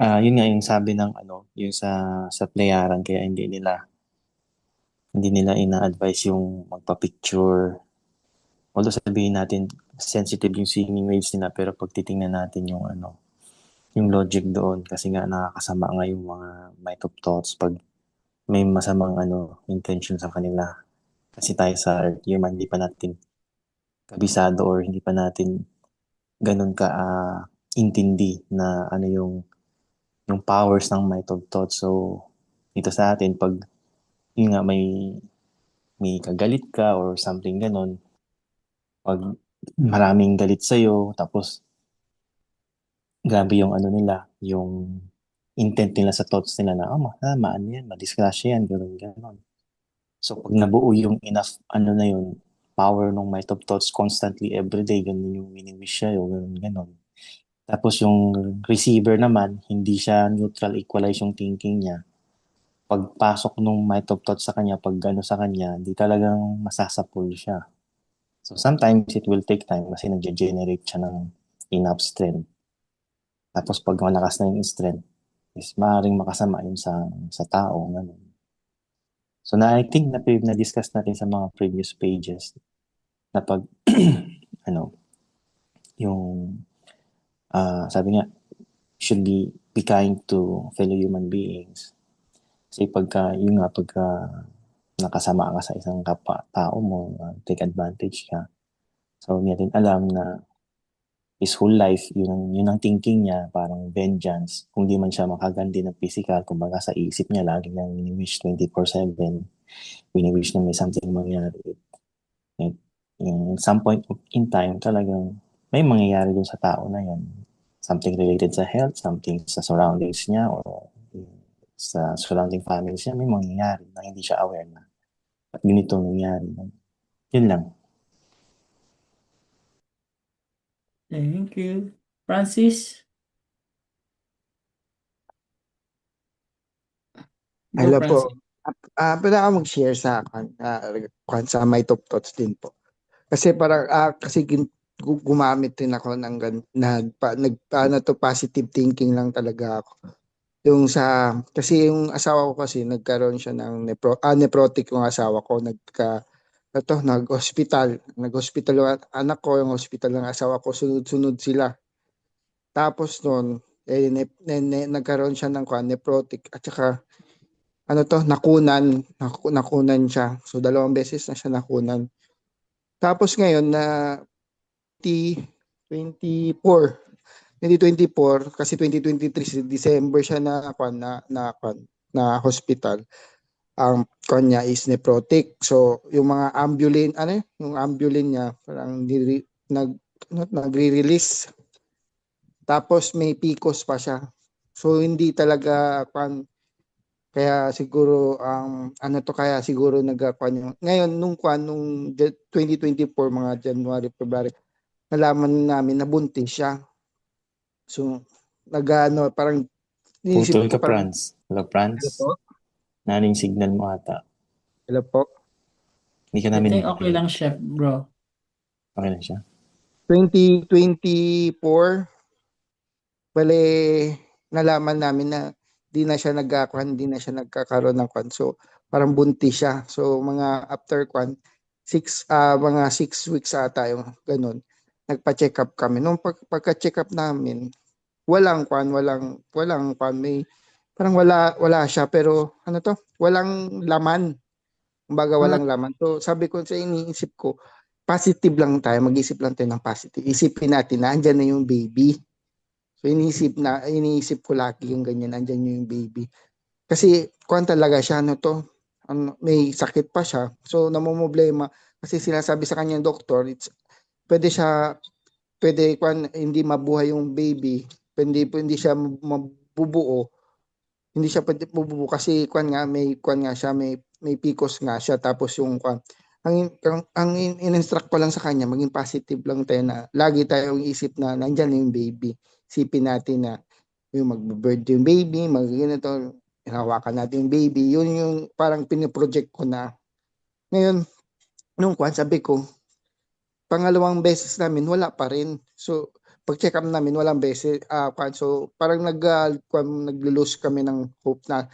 Yun nga yung sabi ng yung sa playaran kaya hindi nila ina-advise yung magpa-picture. Although sabihin natin sensitive yung singing waves nila pero pag titingnan natin yung yung logic doon kasi nga nakakasama nga yung mga might of thoughts pag may masamang intention sa kanila. Kasi tayo sa Earth, human, hindi pa natin kabisado or hindi pa natin ganun ka intindi na yung powers ng might of thoughts. So, dito sa atin, pag yun nga may kagalit ka or something ganun, pag maraming galit sa'yo, tapos grabe yung nila, yung intent nila sa thoughts nila na, maano yan, madisgrasya yan, ganun. So, pag nabuo yung enough, na yun, power ng might of thoughts constantly, everyday, ganun yung mini-wish siya, yung ganun. Tapos yung receiver naman, hindi siya neutral, equalize yung thinking niya. Pagpasok nung might of thoughts sa kanya, pag sa kanya, di talagang masasapul siya. So, sometimes it will take time kasi nag-generate siya ng enough strength. Tapos pag malakas na yung strength, is maaaring makasama yun sa tao. Ganun. So I think na-discuss natin sa mga previous pages na pag yung sabi nga, should be kind to fellow human beings. Kasi pagka nakasama ka sa isang tao mo, take advantage ka. So hindi natin alam na his whole life, yun ang thinking niya, parang vengeance. Kung di man siya makaganti ng physical, kumbaga sa isip niya, lagi niyang wini-wish 24/7, wini-wish na may something mangyari. At in some point in time, talagang may mangyayari dun sa tao na yun. Something related sa health, something sa surroundings niya, or sa surrounding families niya, may mangyayari na hindi siya aware na. At ganito nangyari. Yun lang. Thank you. Francis? Go, Hello po. Francis. Pwede ako mag-share sa sa might of thoughts din po. Kasi parang kasi gumamit din ako ng positive thinking lang talaga ako. Yung kasi yung asawa ko kasi nagkaroon siya ng nephrotic yung asawa ko, nag-hospital yung anak ko, yung hospital ng asawa ko, sunod-sunod sila. Tapos noon nagkaroon siya ng nephrotic at saka nakunan siya. So 2 beses na siya nakunan. Tapos ngayon na 2024 kasi 2023 December siya na hospital. Ang kanya is nephrotic. So yung mga yung ambulance niya parang nagre-release Tapos may PCOS pa siya. So hindi talaga kaya siguro ano to kaya siguro nagkuan yung ngayon nung 2024 mga January, February nalaman namin na buntis siya. So nagano parang inisip Putol ko ka, parang Franz. Hello, hello Franz. po. Naning signal mo ata. Hello po. Hindi ka I namin think okay marinig. lang, Chef, bro. Okay na siya. 2024 bale nalaman namin na di na siya di na siya nagkakaroon ng kwan. So parang buntis siya. So mga after kwan mga 6 weeks ata yung ganun. Nagpa-check up kami. Nung pagka-check up namin, walang kwan, may parang wala siya pero ano to, walang laman. Kumbaga Mm. walang laman. So sabi ko sa iniisip ko, positive lang tayo, mag-isip lang tayo ng positive. Isipin natin na andyan na yung baby. So iniisip ko lagi yung ganyan, andyan yung baby. Kasi kung talaga siya, ano to, may sakit pa siya. So namumblema kasi sinasabi sa kanya ng doktor, pwede siya, hindi mabuhay yung baby, hindi siya mabubuo, hindi siya pwede bubuo kasi kwan nga siya, may PCOS nga siya tapos yung kwan. Ang in-instruct ko lang sa kanya, maging positive lang tayo na lagi tayong isip na nandyan na yung baby. Isipin natin na yung magbe-birth yung baby, ganito, hinawakan natin yung baby. Yun yung parang piniproject ko na. Ngayon, nung kwan, sabi ko, pangalawang beses namin, wala pa rin. So, pag-check up namin, walang beses. So, parang nag-lose kami ng hope na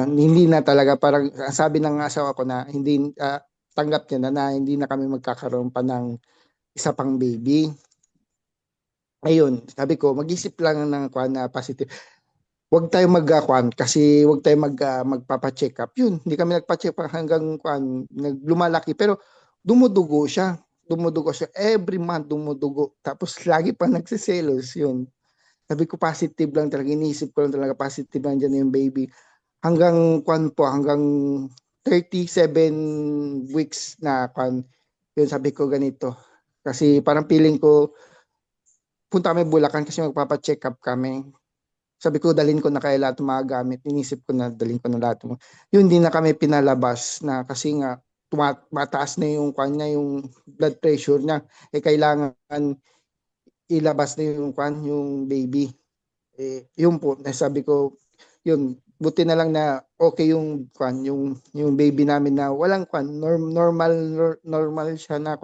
hindi na talaga, parang sabi ng asawa ko na hindi, tanggap niya na hindi na kami magkakaroon pa ng isa pang baby. Ayun, sabi ko, mag-isip lang ng kwan na positive. Huwag tayo kasi huwag tayo magpapa-check up. Yun, hindi kami nagpa-check up hanggang lumalaki. Pero dumudugo siya. Dumudugo siya. Every month dumudugo. Tapos lagi pa nagsiselos yun. Sabi ko positive lang talaga. Iniisip ko lang talaga positive lang dyan yung baby. Hanggang 37 weeks na yun sabi ko ganito. Kasi parang feeling ko, punta kami Bulacan kasi magpapa-check up kami. Sabi ko, dalhin ko na kaya lahat ng mga gamit. Inisip ko na dalhin ko na lahat. Yun, din na kami pinalabas na kasi nga, mataas na yung kanya, yung blood pressure niya. Kailangan ilabas na yung yung baby. Yun po, sabi ko, yun, buti na lang na okay yung yung baby namin na walang normal siya na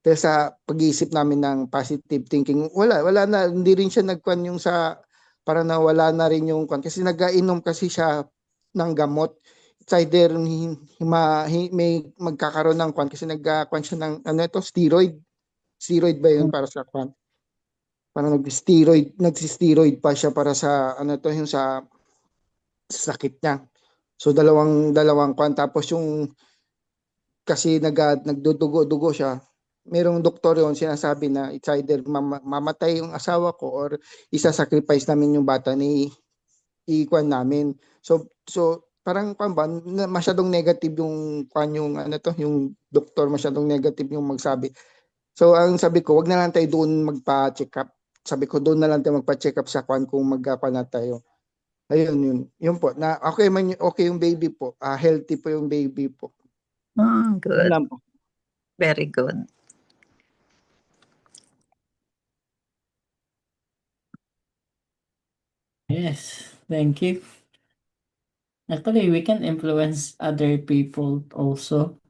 Pero sa pag-iisip namin ng positive thinking, wala na, hindi rin siya yung sa para na wala na rin yung kasi nag-ainom kasi siya ng gamot. It's either may magkakaroon ng kasi siya ng steroid. Steroid ba yun para sa Parang nagsi-steroid pa siya para sa yung sa sakit niya. So dalawang tapos yung kasi nagdudugo-dugo siya. Merong doktor yon sinasabi na it's either mamatay yung asawa ko or isa-sacrifice namin yung bata ni namin. So parang masyadong negative yung yung doktor masyadong negative yung magsabi. So ang sabi ko, wag na lang tayo doon magpa-check up. Sabi ko doon na lang tayo magpa-check up sa kung na tayo. Ayun yun. Yun po. Na okay yung baby po. Healthy po yung baby po. Yun Good. lang po. Very good. Yes, thank you. Actually, we can influence other people also.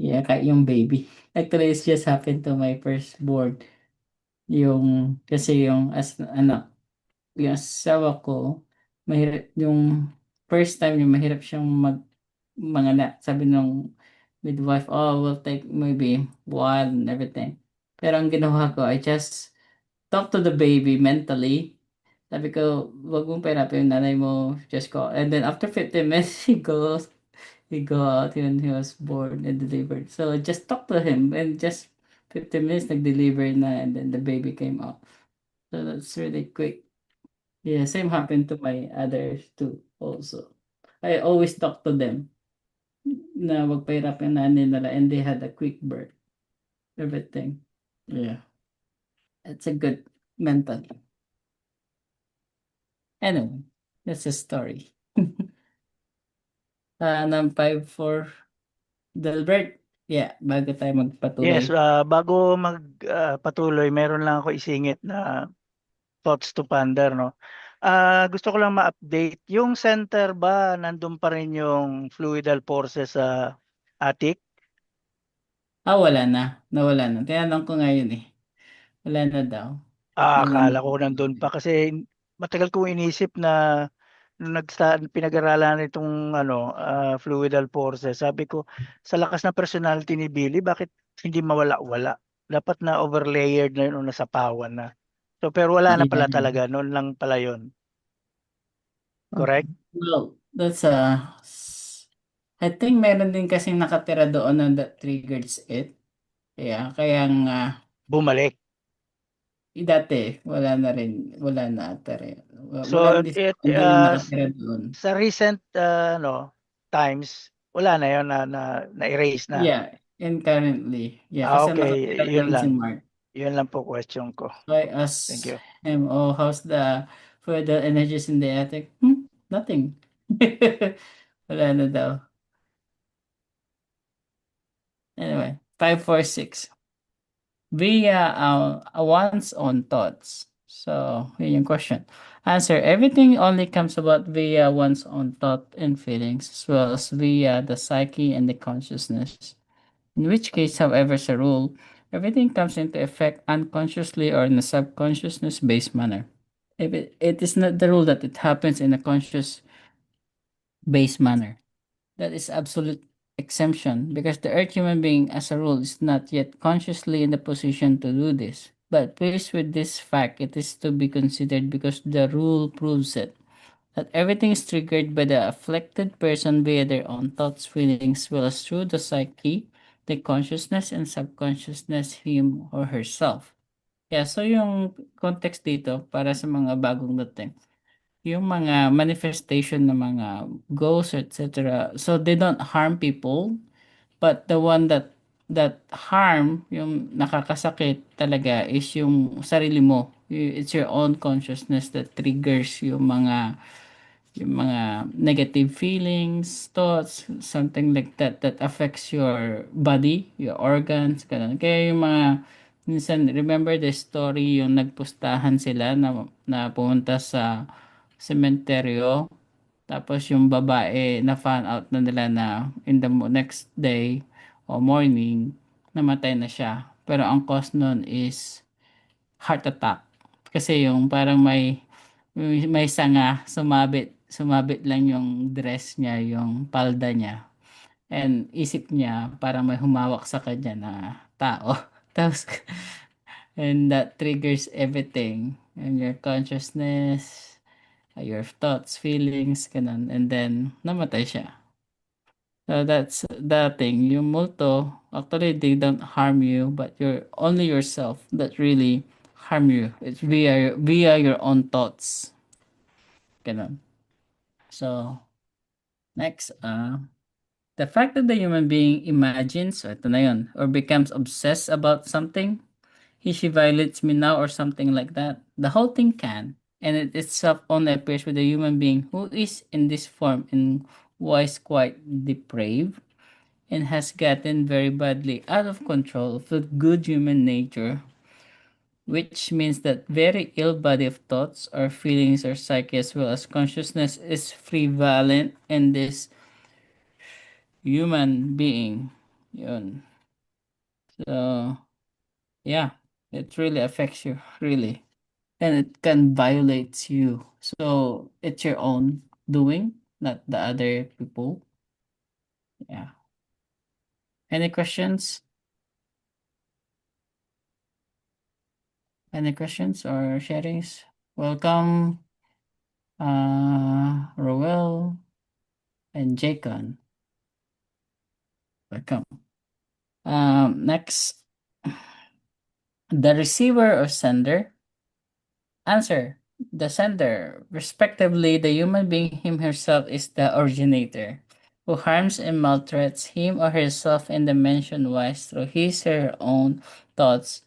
Yeah, kahit yung baby. Actually, it's just happened to my firstborn. Kasi yung yung asawa ko, mahirap yung first time yung mahirap siyang manganak. Sabi nung midwife, oh, we'll take maybe one and everything. Pero ang ginawa ko, I just talk to the baby mentally. Sabi ko, wag mong pahirapin yung nanay mo, just go. And then after 15 minutes, he go out and he was born and delivered. So just talk to him and just 15 minutes nag-deliver na and then the baby came out. So that's really quick. Yeah, same happened to my others too also. I always talk to them na wag pahirap yung nanay nila and they had a quick birth. Everything. Yeah. It's a good mental. Anyway, that's a story. Ng 5-4, Delbert. Yeah, bago tayo magpatuloy. Yes, bago magpatuloy, meron lang ako isingit na thoughts to ponder, no? Gusto ko lang ma-update. Yung center ba, nandun pa rin yung fluidal forces sa attic? Wala na. Nawala na. Tinanong ko ngayon eh. Wala na daw. Wala na. Akala ko nandun pa kasi matagal kong inisip na nung pinag-aralan itong fluidal forces. Sabi ko, sa lakas ng personality ni Billy, bakit hindi mawala-wala? Dapat na overlayered na yun o nasapawan na. So, pero wala na pala Yeah. talaga. Noon lang pala yun. Correct? Well, that's I think meron din kasing nakatira doon na that triggers it. Yeah, kaya nga Bumalik. dati wala na rin, wala na ata rin. So, Wala din hindi lang nakatira doon. sa recent times, wala na yun na-erase na. Yeah, and currently. Yeah, kasi Okay, nakatira yun doon si lang. Mark. Yun lang po question ko. So I asked Thank you. him, how's the further energies in the attic? Nothing. Wala na daw. Anyway, 546. Via one's own thoughts. So, yun yung question. Answer, everything only comes about via one's own thought and feelings, as well as via the psyche and the consciousness. In which case, however, as a rule, everything comes into effect unconsciously or in a subconsciousness-based manner. If it is not the rule that it happens in a conscious-based manner. That is absolute exemption because the earth human being as a rule is not yet consciously in the position to do this. But faced with this fact, it is to be considered because the rule proves it. That everything is triggered by the afflicted person via their own thoughts, feelings, well as through the psyche, the consciousness and subconsciousness, him or herself. Yeah, so yung context dito para sa mga bagong dating, yung mga manifestation ng mga ghosts, etc. So they don't harm people, but the one that harm, yung nakakasakit talaga is yung sarili mo. It's your own consciousness that triggers yung mga negative feelings, thoughts, something like that that affects your body, your organs, ganun. Kaya yung mga minsan, remember the story yung nagpustahan sila na pumunta sa sementeryo, tapos yung babae na found out na nila na in the next day or morning namatay na siya, pero ang cause nun is heart attack kasi yung parang may sanga sumabit lang yung dress niya, yung palda niya, and isip niya parang may humawak sa kanya na tao. Tapos and that triggers everything and your consciousness, your thoughts, feelings, ganun. And then, namatay siya. So that's the thing. Yung multo, actually, they don't harm you, but you're only yourself that really harm you. It's via your own thoughts. Ganun. So, next, the fact that the human being imagines, ito na yun, or becomes obsessed about something, she violates me now or something like that. The whole thing can, and it itself only appears with a human being who is in this form and was quite depraved and has gotten very badly out of control of the good human nature, which means that very ill body of thoughts or feelings or psyche as well as consciousness is prevalent in this human being. Yun. So, yeah, it really affects you, really. And it can violate you. So it's your own doing, not the other people. Yeah. Any questions? Any questions or sharings? Welcome, Roel and Jacon. Welcome. Next, the receiver or sender. Answer. The sender, respectively, the human being him herself is the originator, who harms and maltreats him or herself in the mentioned wise through his or her own thoughts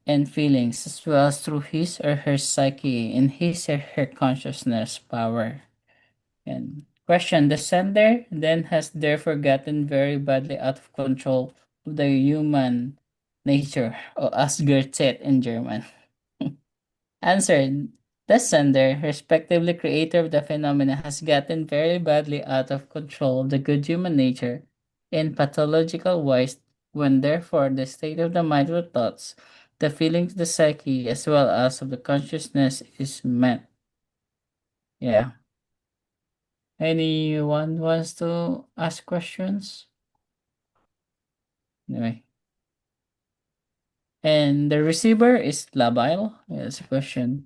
and feelings, as well as through his or her psyche and his or her consciousness power. And question, the sender then has therefore gotten very badly out of control of the human nature, or Asgerzet in German. Answer, the sender, respectively creator of the phenomena, has gotten very badly out of control of the good human nature in pathological wise, when therefore the state of the mind or thoughts, the feelings, the psyche, as well as of the consciousness is met. Yeah. Anyone wants to ask questions? Anyway. And the receiver is labile? Yes, question.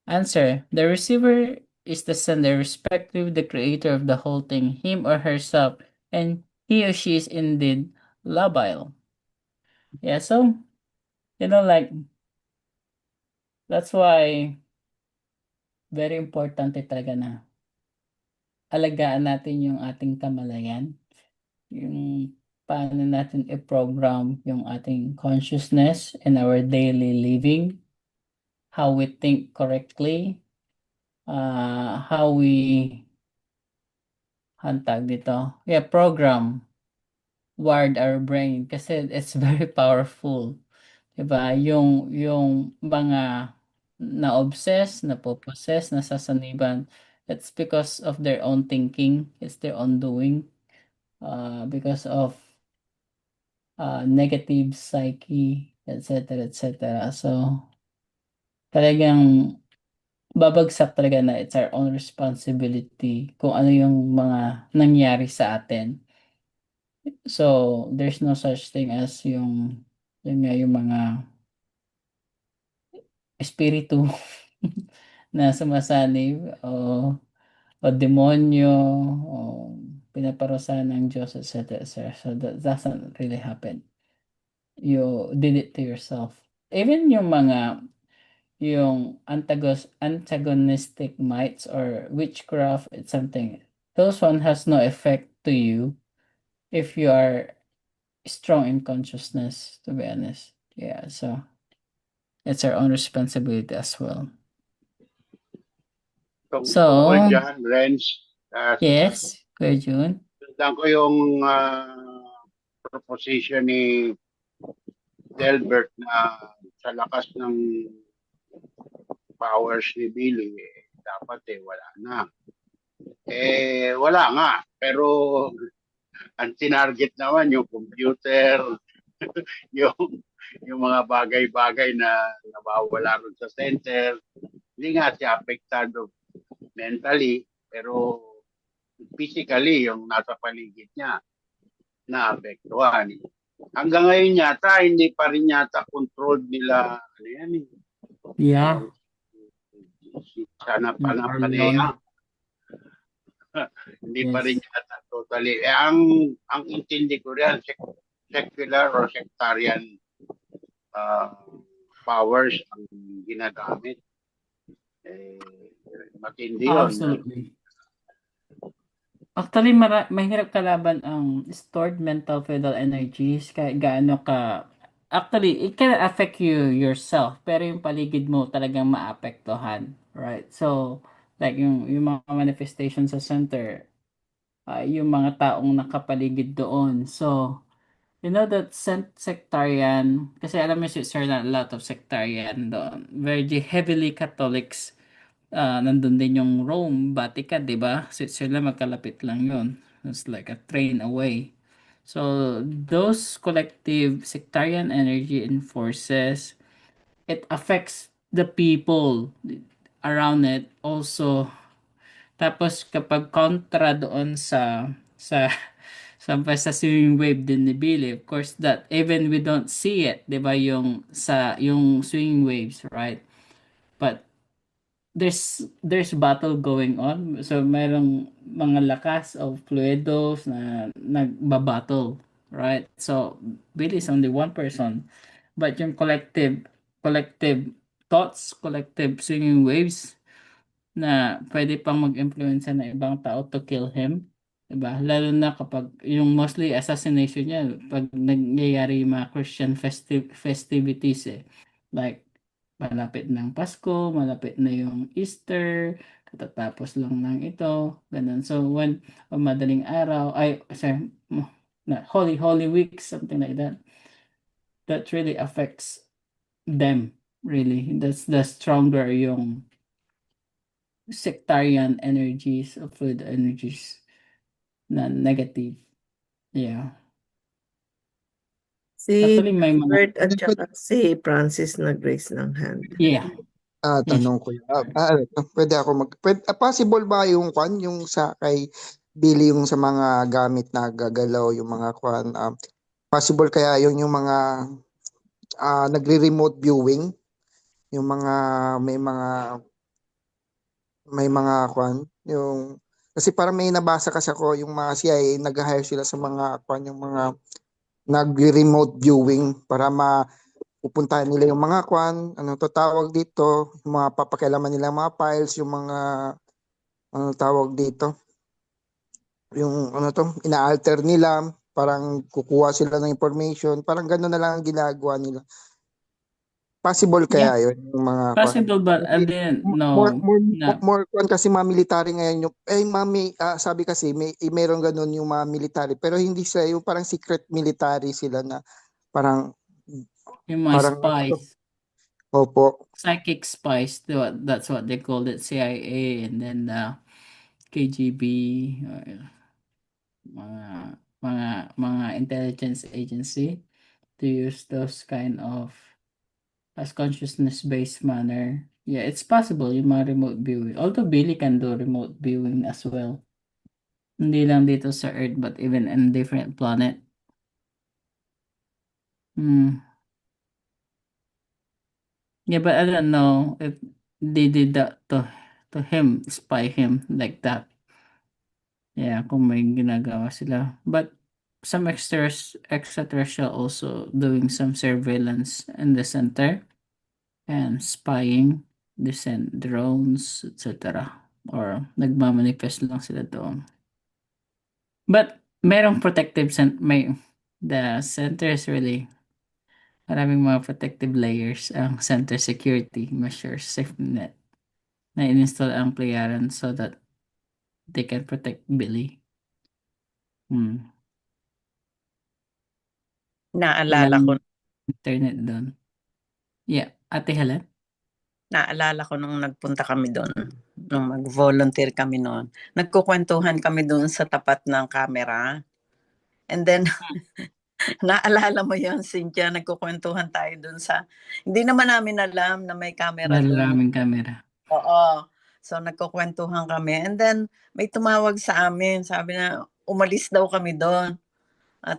Answer. The receiver is the sender, respective the creator of the whole thing, him or herself, and he or she is indeed labile. Yeah, so, like, that's why very importante talaga na alagaan natin yung ating kamalayan, yung paano natin i-program yung ating consciousness in our daily living, how we think correctly, how we hantag dito. Yeah, program wired our brain kasi it's very powerful. 'Di ba? Yung mga na-obsess, napopossess, nasasaniban, it's because of their own thinking, it's their own doing, because of negative psyche, etc. etc. So, talagang babagsak talaga na it's our own responsibility kung ano yung mga nangyari sa atin. So, there's no such thing as yung mga espiritu na sumasanib o demonyo o pinaparusahan ng Diyos, etc. etc. So, that doesn't really happen. You did it to yourself. Even yung antagonistic mites or witchcraft, it's something. Those one has no effect to you if you are strong in consciousness, to be honest. Yeah, so it's our own responsibility as well. So, Tungkol dyan, Renz, yes, Kuya Jun. sundan ko yung proposition ni Delbert na sa lakas ng powers ni Billy, dapat wala na. Wala nga. Pero ang tinarget naman yung computer, yung mga bagay-bagay na nawawala ron sa center. Hindi nga siya apektado mentally, pero physically, yung nasa paligid niya, naapektuhan. Hanggang ngayon yata, hindi pa rin yata controlled nila, Yeah. Sana Yung panaya. Hindi pa rin yata totally. Ang intindi ko rin, secular or sectarian powers ang ginagamit. Matindi yun. Absolutely. Actually, mahirap kalaban ang stored mental fetal energies kahit gaano ka. Actually, it can affect you yourself, pero yung paligid mo talagang maapektuhan, right? So, like yung mga manifestation sa center, yung mga taong nakapaligid doon. So, that sectarian, kasi alam mo si Sir na a lot of sectarian doon. Very heavily Catholics. Nandun din yung Rome, Vatican, di ba? Switzerland, magkalapit lang yun. It's like a train away. So, those collective sectarian energy and forces, it affects the people around it also. Tapos, kapag kontra doon sa sa swimming wave din ni Billy, of course, that even we don't see it, di ba, yung swimming waves, right? But there's battle going on. So merong mga lakas of fluidos na nagbabattle, right? So Billy is only one person, but yung collective thoughts, collective swinging waves na pwede pang mag-influence ng ibang tao to kill him. Diba? Lalo na kapag yung mostly assassination niya pag nangyayari yung mga Christian festivities Like, malapit ng Pasko, malapit na yung Easter, katatapos lang ng ito, ganun. So, when madaling araw, Holy Week, something like that, that really affects them, really. That's the stronger yung sectarian energies of fluid energies na negative. Yeah. Si Actually, may mga, Bert at saka si Francis nag-raise ng hand. yeah. Yes. Tanong ko lang. Pwede ako possible ba yung kwan, yung sa kay Billy, yung sa mga gamit na gagalaw, yung mga kwan, possible kaya yung mga nagre-remote viewing, yung mga may mga kwan, yung kasi parang may nabasa kasi ako yung mga CIA nag-hire sila sa mga kwan, yung mga nag-remote viewing para pupuntahan nila yung mga kwan, ano to tawag dito, yung mga papakialaman nila mga files, yung mga ano tawag dito, yung ano to, ina-alter nila, parang kukuha sila ng information, parang gano'n na lang ang ginagawa nila. Possible kaya yun yung mga kwan? Possible, but I didn't know na More kwan kasi mga military ngayon yung sabi kasi mayroon ganun yung mga military pero hindi sila yung parang secret military sila na parang yung mga spies, opo. psychic spies, that's what they called it, CIA, and then the KGB, mga intelligence agency to use those kind of as consciousness-based manner. Yeah, it's possible yung mga remote viewing. Although Billy can do remote viewing as well. Hindi lang dito sa Earth, but even in different planet. Yeah, but I don't know if they did that to him, spy him like that. Yeah, kung may ginagawa sila. But some extraterrestrial also doing some surveillance in the center and spying, they send drones, etc. Or nagmamanifest lang sila doon. But merong the center is really maraming mga protective layers ang center security measures, safety net na in-install ang Pleiadian so that they can protect Billy. Naalala ko, Internet doon. Yeah, Ate Helen? naalala ko nung nagpunta kami doon, nung mag-volunteer kami noon. Nagkukwentuhan kami doon sa tapat ng camera. And then, naalala mo yun, Cynthia, nagkukwentuhan tayo doon sa, hindi naman namin alam na may camera doon. Maraming camera. Oo. So, nagkukwentuhan kami. And then, may tumawag sa amin. Sabi na, umalis daw kami doon. At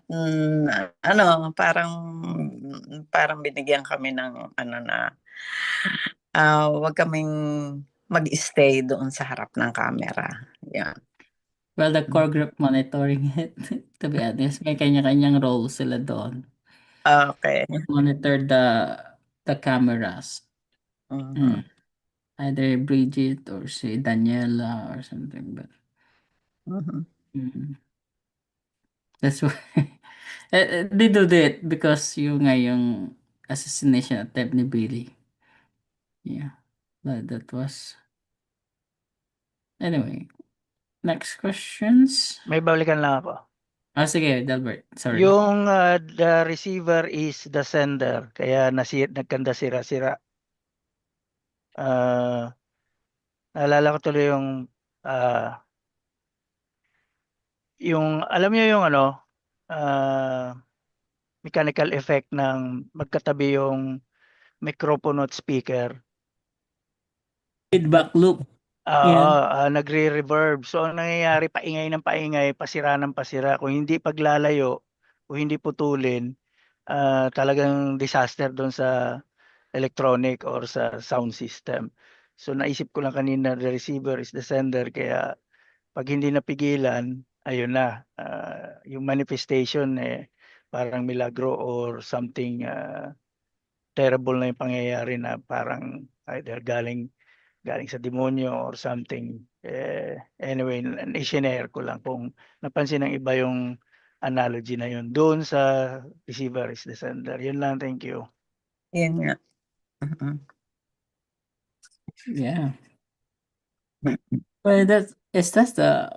parang binigyan kami ng wag kaming mag-stay doon sa harap ng camera. Yan. Well, the core group monitoring it, to be honest, may kanya-kanyang role sila doon. Okay. Monitor the cameras. Either Bridget or si Daniela or something, but that's why they do that because yung assassination attempt ni Billy. Yeah, that was. Anyway, next questions. May balikan lang ako. Sige, Delbert. Sorry. Yung the receiver is the sender, kaya nagkanda sira-sira. Naalala ko tuloy yung alam niyo yung mechanical effect ng magkatabi yung microphone at speaker. Feedback loop. Nagre-reverb. So, ang nangyayari, paingay ng paingay, pasira ng pasira. Kung hindi paglalayo, kung hindi putulin, talagang disaster doon sa electronic or sa sound system. So, naisip ko lang kanina, the receiver is the sender. Kaya, pag hindi napigilan, ayun na. Yung manifestation, parang milagro or something terrible na yung pangyayari na parang either galing sa demonyo or something. Anyway, i-share ko lang kung napansin ng iba yung analogy na yun. Doon sa receiver is the sender. Yun lang, thank you. Yun nga. Mm. Yeah. Well, that's the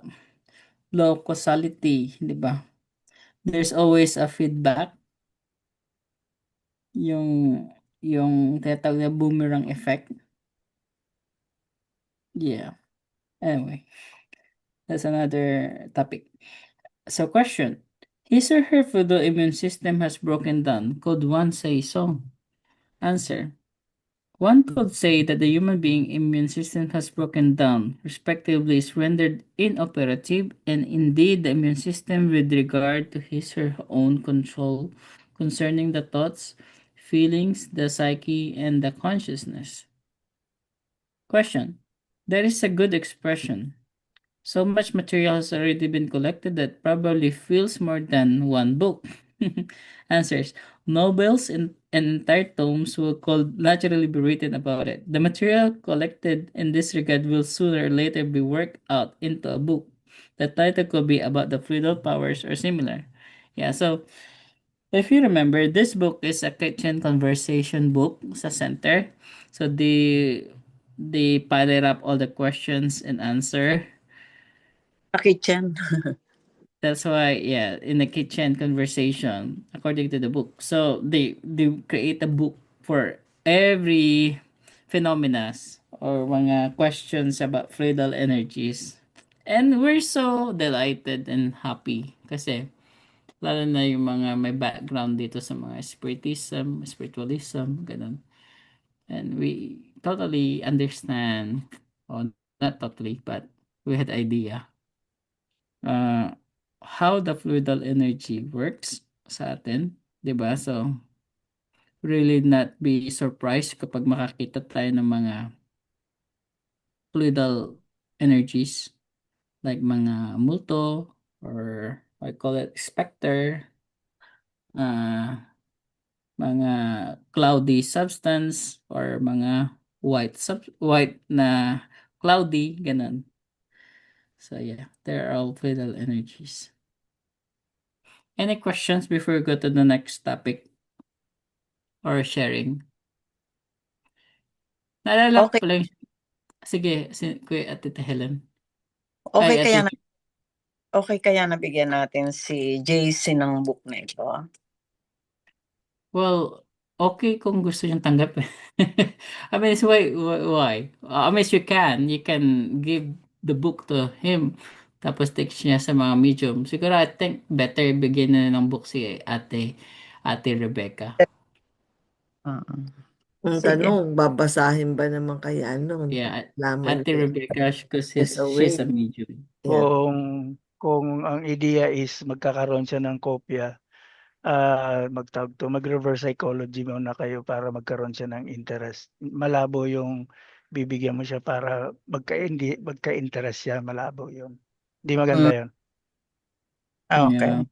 law of causality, di ba? There's always a feedback, yung yung tinatawag na boomerang effect. Yeah. Anyway, that's another topic. So question. His or her feudal immune system has broken down. Could one say so? Answer. One could say that the human being immune system has broken down, respectively is rendered inoperative, and indeed the immune system with regard to his or her own control concerning the thoughts, feelings, the psyche, and the consciousness. Question. That is a good expression. So much material has already been collected that probably fills more than one book. Answers. Novels and entire tomes will naturally be written about it. The material collected in this regard will sooner or later be worked out into a book. The title could be about the feudal powers or similar. Yeah, so if you remember, this book is a kitchen conversation book sa center. So they pile up all the questions and answer. Sa kitchen. That's why, yeah, in the kitchen conversation, according to the book. So they create a book for every phenomena or mga questions about feudal energies. And we're so delighted and happy kasi lalo na yung mga may background dito sa mga spiritism, spiritualism, ganun. And we totally understand, or not totally, but we had idea uh, how the fluidal energy works sa atin, 'di ba? So, really not be surprised kapag makakita tayo ng mga fluidal energies like mga multo or I call it specter, uh, mga cloudy substance or mga white na cloudy, ganun. So yeah, they're all fluidal energies. Any questions before we go to the next topic or sharing? Naalala ko Okay, pala sige, Kuya Ate Helen. okay Ay, kaya Ate, okay kaya nabigyan natin si JC ng book na ito? well, okay kung gusto niyang tanggapin. I mean, it's why? I mean, you can give the book to him. Tapos text niya sa mga medium. Siguro, I think better bigyan na ng book si Ate Rebecca. Mm. Ang Sige. tanong, babasahin ba naman kaya nun? Yeah, Laman Ate niya Rebecca, because is she's awake. a medium. Yeah. Kung ang idea is magkakaroon siya ng kopya, mag-reverse psychology muna kayo para magkaroon siya ng interest. Malabo yung bibigyan mo siya para magka-interest siya, malabo yun. Di maganda yun. Okay.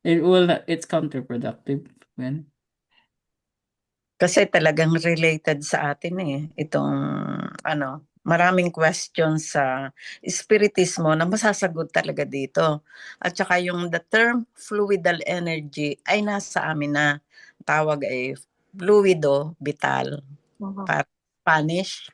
Yeah. It's counterproductive when Kasi talagang related sa atin itong maraming questions sa spiritismo na masasagot talaga dito. At saka yung the term fluidal energy ay nasa amin na. Tawag ay fluido vital. Para Spanish,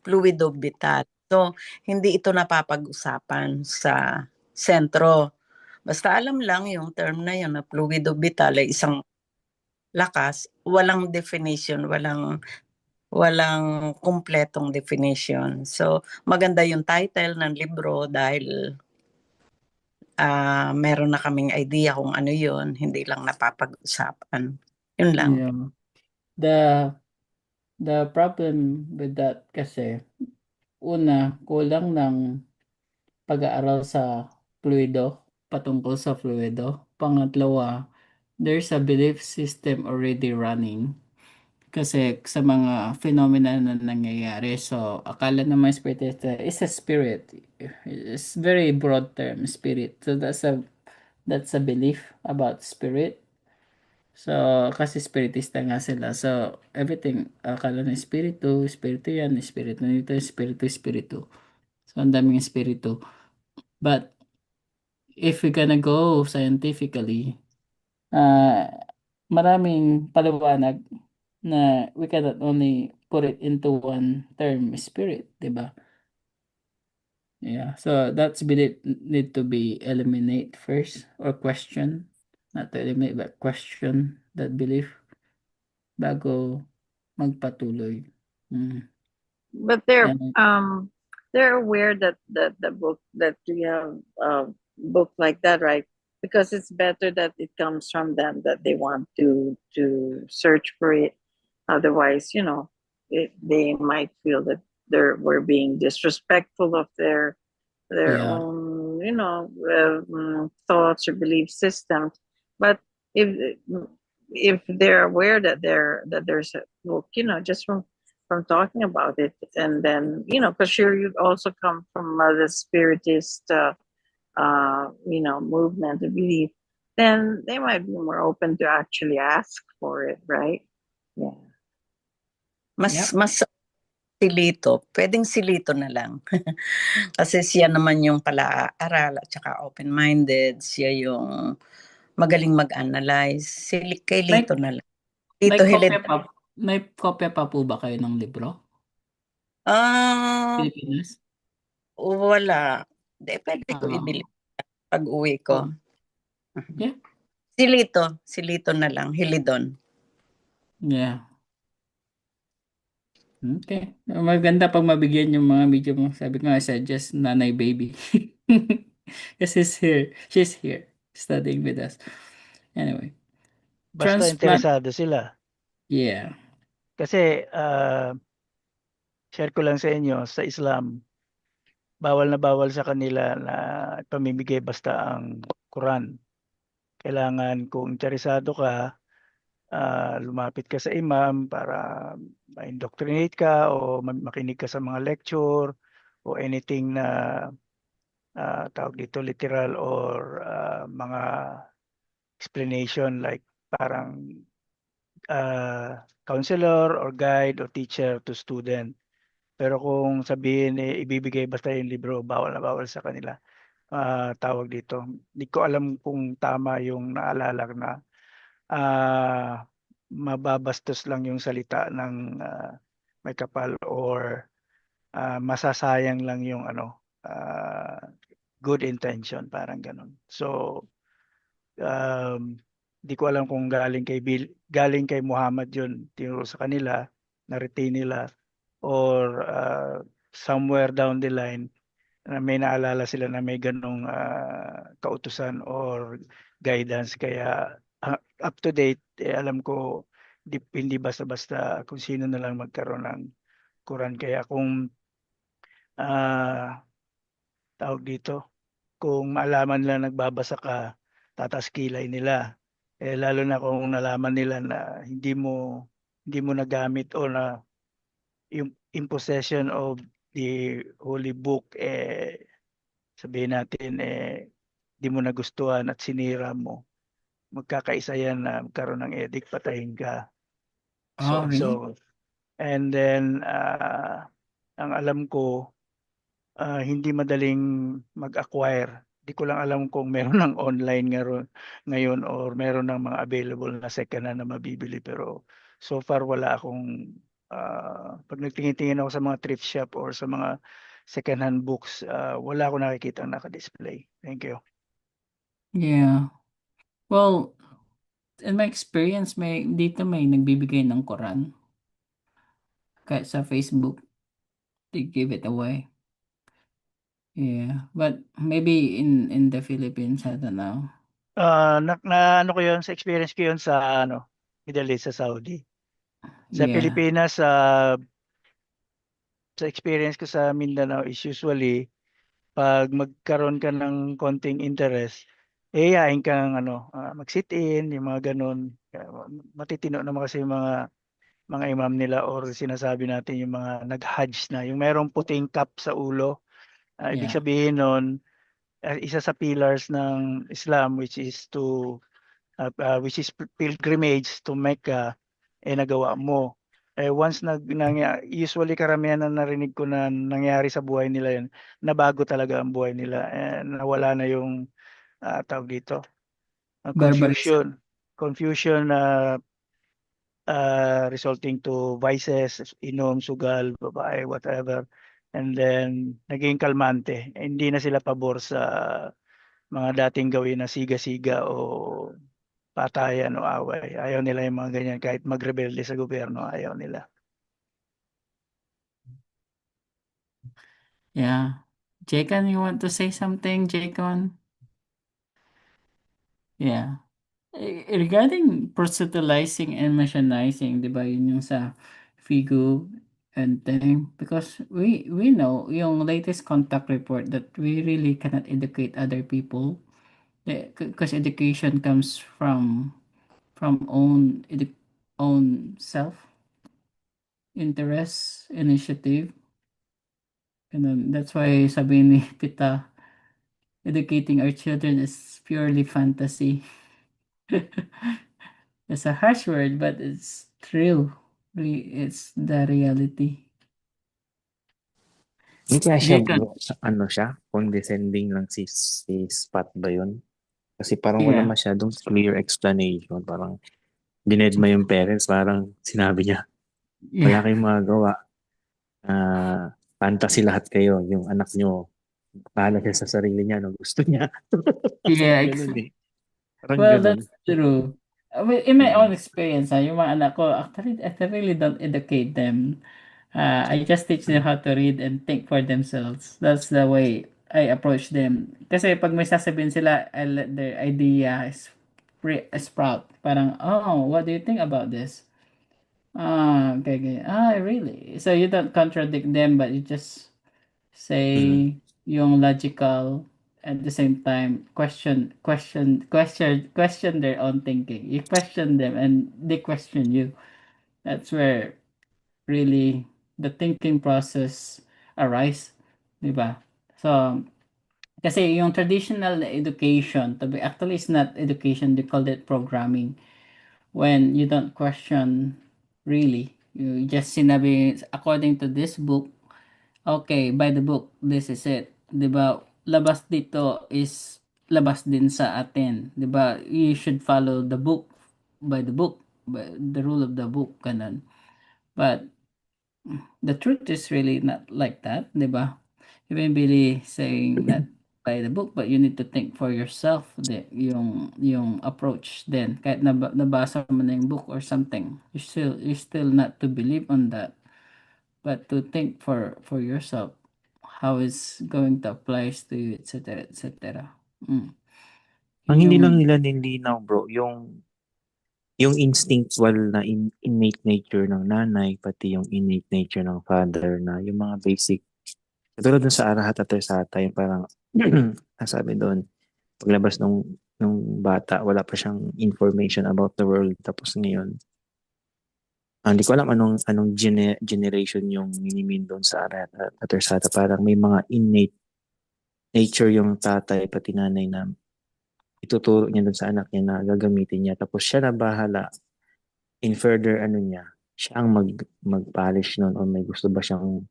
fluido vital. So, hindi ito napapag-usapan sa sentro. Basta alam lang yung term na yun na fluido vital ay isang lakas, walang definition, walang kumpletong definition. So, maganda yung title ng libro dahil meron na kaming idea kung ano yun, hindi lang napapag-usapan. Yun lang. yeah. The problem with that kasi una, kulang ng pag-aaral sa fluido, patungkol sa fluido. Pangalawa, there's a belief system already running kasi sa mga phenomena na nangyayari. So, akala ng mga spiritista is a spirit. It's very broad term, spirit. So, that's a belief about spirit. So, kasi spiritista nga sila. So, everything, akala ng espiritu, espiritu yan, espiritu nito, espiritu, espiritu. So, ang daming espiritu. But, if we're gonna go scientifically, maraming paliwanag na we cannot only put it into one term, spirit, diba? Yeah, so that's belief need to be eliminate first or question, not to eliminate but question that belief bago magpatuloy. But And they're aware that the book that we have book like that, right? Because it's better that it comes from them, that they want to search for it. Otherwise, they might feel that we're being disrespectful of their yeah, own, thoughts or belief systems. But if if they're aware that there's a book, just from talking about it, and then because sure you also come from the spiritist, movement, I believe, then they might be more open to actually ask for it, right? Yeah. yep. Mas silito, pwedeng silito na lang. Kasi siya naman yung pala-aral at saka open-minded, siya yung magaling mag-analyze. Kay May, Lito na lang. may Lito kopya Hilid. pa, may kopya pa po ba kayo ng libro? Pilipinas? Wala. Pwede ko ibili pag uwi ko. Yeah. Si Lito na lang, Hilidon. Yeah. Okay. Maganda pag mabigyan yung mga medyo mo. Sabi ko nga, suggest nanay baby. Kasi she's here studying with us. Anyway. Basta interesado sila. Yeah. Kasi share ko lang sa inyo, sa Islam, bawal na bawal sa kanila na pamimigay basta ang Quran. Kailangan kung interesado ka, lumapit ka sa imam para ma-indoctrinate ka o makinig ka sa mga lecture o anything na tawag dito literal or mga explanation like parang counselor or guide or teacher to student. Pero kung sabihin ibibigay basta yung libro, bawal na bawal sa kanila. Tawag dito. Hindi ko alam kung tama yung naalala na mababastos lang yung salita ng may kapal or masasayang lang yung good intention, parang ganun. So di ko alam kung galing kay Muhammad yun tinuro sa kanila, na-retain nila or somewhere down the line may naalala sila na may ganong kautusan or guidance. Kaya up to date, alam ko hindi basta-basta kung sino na lang magkaroon ng Quran. Kaya kung tawag dito, kung maalaman nila nagbabasa ka, tataas kilay nila. Lalo na kung nalaman nila na hindi mo nagamit o na yung in possession of the holy book, sabihin natin di mo nagustuhan at sinira mo, magkakaisa yan na magkaroon ng edict, patayin ka. Really? And then ang alam ko hindi madaling mag-acquire. Di ko lang alam kung meron ng online ngayon or meron ng mga available na second hand na mabibili, pero so far wala akong pag nagtingin-tingin ako sa mga thrift shop or sa mga second hand books, wala akong nakikita naka-display. Thank you. Yeah. Well, in my experience, dito may nagbibigay ng Quran. Kahit sa Facebook, they give it away. Yeah, but maybe in the Philippines, I don't know. Ano ko yun, sa experience ko yun sa Middle East, sa Saudi. Sa Yeah. Pilipinas, sa experience ko sa Mindanao is usually pag magkaroon ka ng konting interest, yayain kang mag-sit in, yung mga ganun. Matitino naman kasi yung mga imam nila or sinasabi natin yung mga nag-hajj na, yung merong puting cap sa ulo. Ibig Yeah. sabihin nun, isa sa pillars ng Islam which is pilgrimage to Mecca, nagawa mo. Once usually karamihan na narinig ko na nangyari sa buhay nila yun, nabago talaga ang buhay nila and nawala na yung tawag dito, Barbarism. confusion na resulting to vices, inom, sugal, babae, whatever. And then, naging kalmante. Hindi na sila pabor sa mga dating gawin na siga-siga o patayan o away. Ayaw nila yung mga ganyan. Kahit magrebelde sa gobyerno, ayaw nila. Yeah. Jaycon, you want to say something, Jaycon? Yeah. Regarding proselytizing and missionizing, di ba, yun yung sa Figu and thing. Because we know yung latest contact report that we really cannot educate other people. Because education comes from own self interest initiative. And then that's why sabi ni Tita, educating our children is purely fantasy. It's a harsh word, but it's true. It's the reality. Hindi kaya siya, Jacob, ano siya, condescending lang si Spot ba yun? Kasi parang wala yeah, masyadong clear explanation. Parang dinedma yung parents, parang sinabi niya, wala yeah, kayong magagawa. Fantasy lahat kayo. Yung anak nyo, bahala siya sa sarili niya, no? Gusto niya. yeah. Ganun eh. Parang Well, ganun. that's true. In my own Mm. experience, yung mga anak ko, actually, I really don't educate them. I just teach them how to read and think for themselves. That's the way I approach them. Kasi pag may sasabihin sila, I let their idea sprout. Parang, oh, what do you think about this? Okay, okay. Really? So you don't contradict them, but you just Mm. say yung logical at the same time question their own thinking. You question them and they question you. That's where really the thinking process arise, 'di ba? So kasi yung traditional na education, to be actually it's not education, they call it programming. When you don't question really, you just sinabi according to this book, okay, by the book, this is it. 'Di ba? Labas dito is labas din sa atin, 'di ba? You should follow the book, by the rule of the book, ganun. But the truth is really not like that, 'di ba? You may be saying that by the book, but you need to think for yourself, yung approach din. Kahit nabasa mo na yung book or something, you still not to believe on that, but to think for yourself how it's going to apply to you, etc., etc. Mm. Ang Yun hindi yung lang nila nilinaw, bro, yung instinctual na innate nature ng nanay, pati yung innate nature ng father na yung mga basic. Katulad dun sa Arahat at Tersata, yung parang, ang sabi doon, paglabas nung bata, wala pa siyang information about the world. Tapos ngayon, hindi ko alam anong generation yung minimin doon sa Arahat at Tersata. Parang may mga innate nature yung tatay, pati nanay na ituturo niya doon sa anak niya na gagamitin niya. Tapos siya na bahala in further ano niya, siya ang mag-polish nun o may gusto ba siyang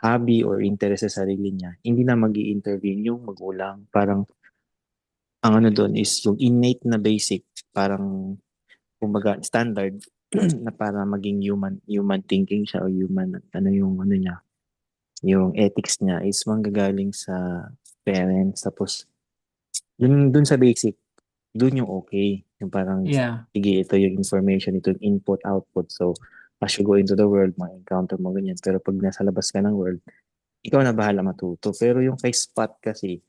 hobby or interest sa sarili niya. Hindi na mag intervene yung magulang. Parang ang ano doon is yung innate na basic, parang kumbaga standard na para maging human thinking siya o human ano yung ano niya, yung ethics niya is manggagaling sa parents. Tapos dun sa basic, dun yung okay. Yung parang, yeah, sige, ito yung information, ito yung input, output. So, as you go into the world, ma-encounter mo ganyan. Pero pag nasa labas ka ng world, ikaw na bahala matuto. Pero yung kay Spot kasi,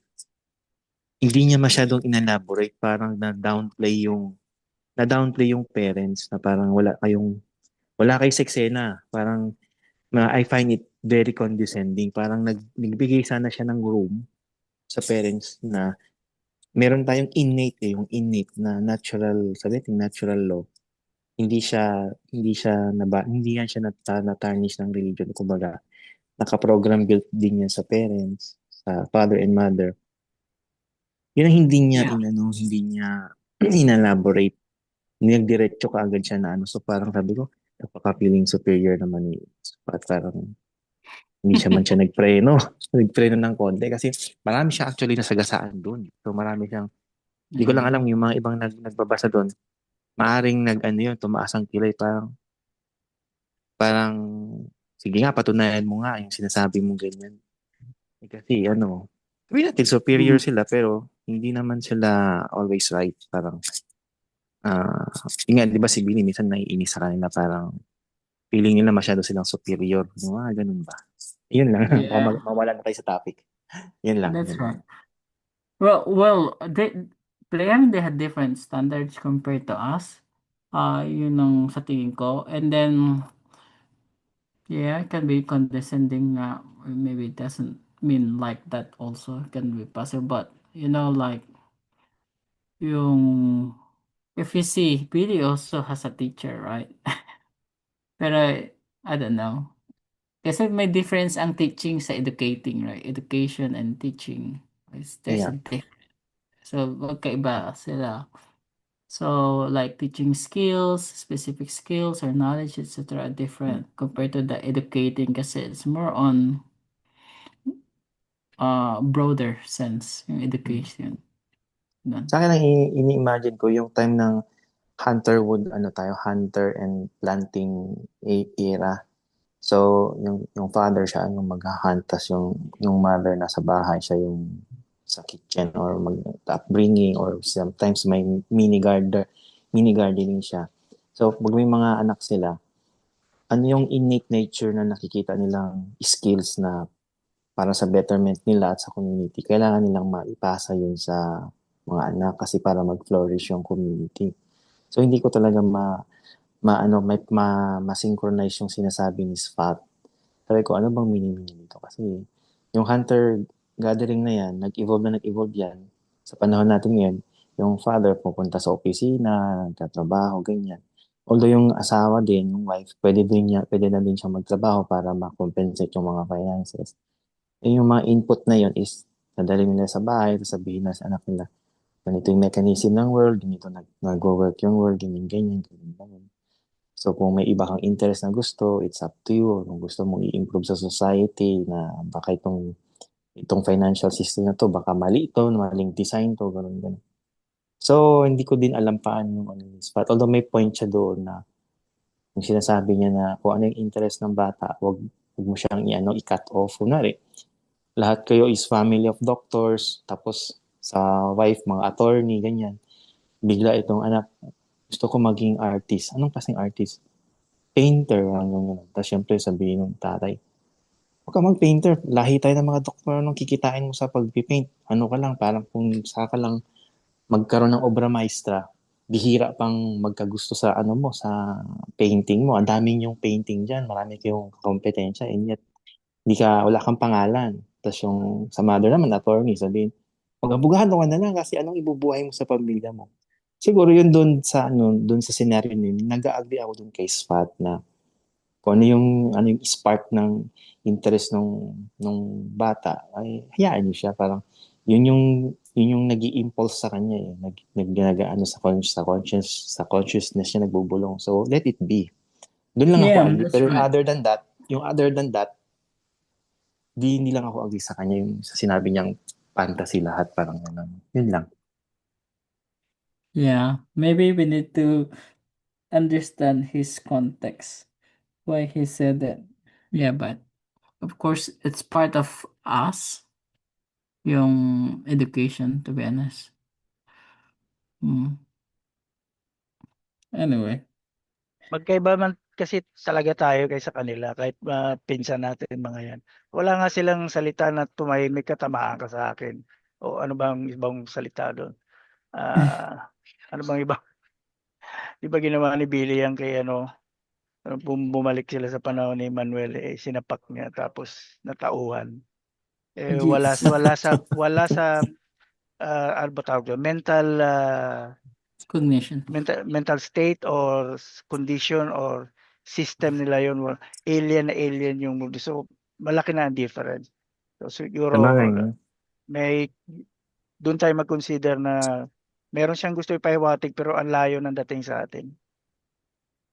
hindi niya masyadong inelaborate. Parang na-downplay yung parents na parang wala kay seksena. Parang, I find it very condescending. Parang nagbigay sana siya ng room sa parents na meron tayong innate yung innate na natural, sabi natin natural law. Hindi yan siya na-tarnish ng religion. Kumbaga, naka-program built din yan sa parents, sa father and mother. Yun ang yeah. hindi niya inelaborate. Nagdiretso ka agad siya na ano. So parang sabi ko, napaka-feeling superior naman ni At parang hindi siya nagpreno. Nagpreno ng konti kasi marami siya actually nasagasaan doon. So marami siyang, hindi ko lang Mm. alam yung mga ibang nagbabasa doon. maaring tumaas ang kilay, parang, sige nga, patunayan mo nga yung sinasabi mo ganyan. Kasi sabihin natin superior sila, pero hindi naman sila always right. Parang, yun nga, di ba si Bini, minsan naiinis sa kanila, parang, feeling nila masyado silang superior. Ganun ba? Yun lang. Baka Yeah, mawala na tayo sa topic. Yun lang. that's right. Well, they had different standards compared to us. Yun ang sa tingin ko. And then, yeah, it can be condescending. Maybe it doesn't mean like that also. It can be possible. But, like, yung, if you see, Billy also has a teacher, right? Pero, I don't know. Kasi may difference ang teaching sa educating, right? Education and teaching. There's a Yeah. difference. So, magkaiba sila. So, like teaching skills, specific skills or knowledge, etc. are different compared to the educating kasi it's more on broader sense yung education. Dun. Sa akin lang ini-imagine ko yung time ng hunter and planting era. So, yung father siya yung mag-hunt, tas yung mother nasa bahay, siya yung sa kitchen or upbringing, or sometimes may mini gardening siya. So, pag may mga anak sila, ano yung innate nature na nakikita nilang skills na para sa betterment nila at sa community, kailangan nilang maipasa yun sa mga anak kasi para mag-flourish yung community. So, hindi ko talaga ma-synchronize yung sinasabi ni Sfat. Sabi ko, ano bang meaning nito? Kasi yung hunter-gathering na yan, nag-evolve yan. Sa panahon natin ngayon, yung father pupunta sa opisina, nagtatrabaho, ganyan. Although yung asawa din, yung wife, pwede na din siya magtrabaho para ma-compensate yung mga finances. Yung mga input na yun is nadali nila sa bahay, sabihin na sa anak nila, ganito yung mechanism ng world, ganito nag-work yung world, ganyan. So, kung may iba kang interest na gusto, it's up to you. Kung gusto mong i-improve sa society, na baka itong financial system na to, baka mali ito, maling design to, ganun. So, hindi ko din alam paano yung spot. Although may point siya doon na yung sinasabi niya na kung ano yung interest ng bata, wag mo siyang i-cut off. Kunwari, lahat kayo is family of doctors, tapos sa wife, mga attorney, ganyan. Bigla itong anak, gusto ko maging artist. Anong klaseng artist? Painter. Tapos syempre sabihin ng tatay, huwag ka mag-painter. Lahi tayo ng mga doktor, anong kikitain mo sa pag-paint? Ano ka lang, parang kung saka lang magkaroon ng obra maestra, bihira pang magkagusto sa sa painting mo. Ang daming yung painting dyan, marami kayong kompetensya, and yet wala kang pangalan. Tapos yung sa mother naman, attorney, sabihin, mag-abugahan ka na lang kasi anong ibubuhay mo sa pamilya mo. Siguro yun doon sa scenario niyo, nag-agree ako doon kay Sfat na kung ano yung spark ng interest nung bata, ay hayaan niyo siya, parang yun yung nag-i-impulse sa kanya sa consciousness niya nagbubulong. So let it be. Doon lang ako Yeah, agree. that's Pero right. other than that, di lang ako agree sa kanya yung sa sinabi niyang fantasy lahat, parang gano'n. Yun lang. Yeah, maybe we need to understand his context, why he said that. Yeah, but of course, it's part of us, yung education, to be honest. Anyway. Magkaiba man kasi talaga tayo kaysa kanila, kahit pinsan natin mga yan. Wala nga silang salita na tumahimik ka, tamaan ka sa akin. O ano bang ibang salita doon? Ano bang iba? Di ba ginawa ni Billy yan kay bumalik sila sa panahon ni Manuel, sinapak niya tapos natauhan. Wala Jeez. sa ano ba tawag doon? Cognition. mental state or condition or system nila yun. Alien na alien yung movie. So, malaki na ang difference. So, siguro, Sabagay, no? may doon tayo mag-consider na meron siyang gusto ipahiwatig pero ang layo ng dating sa atin.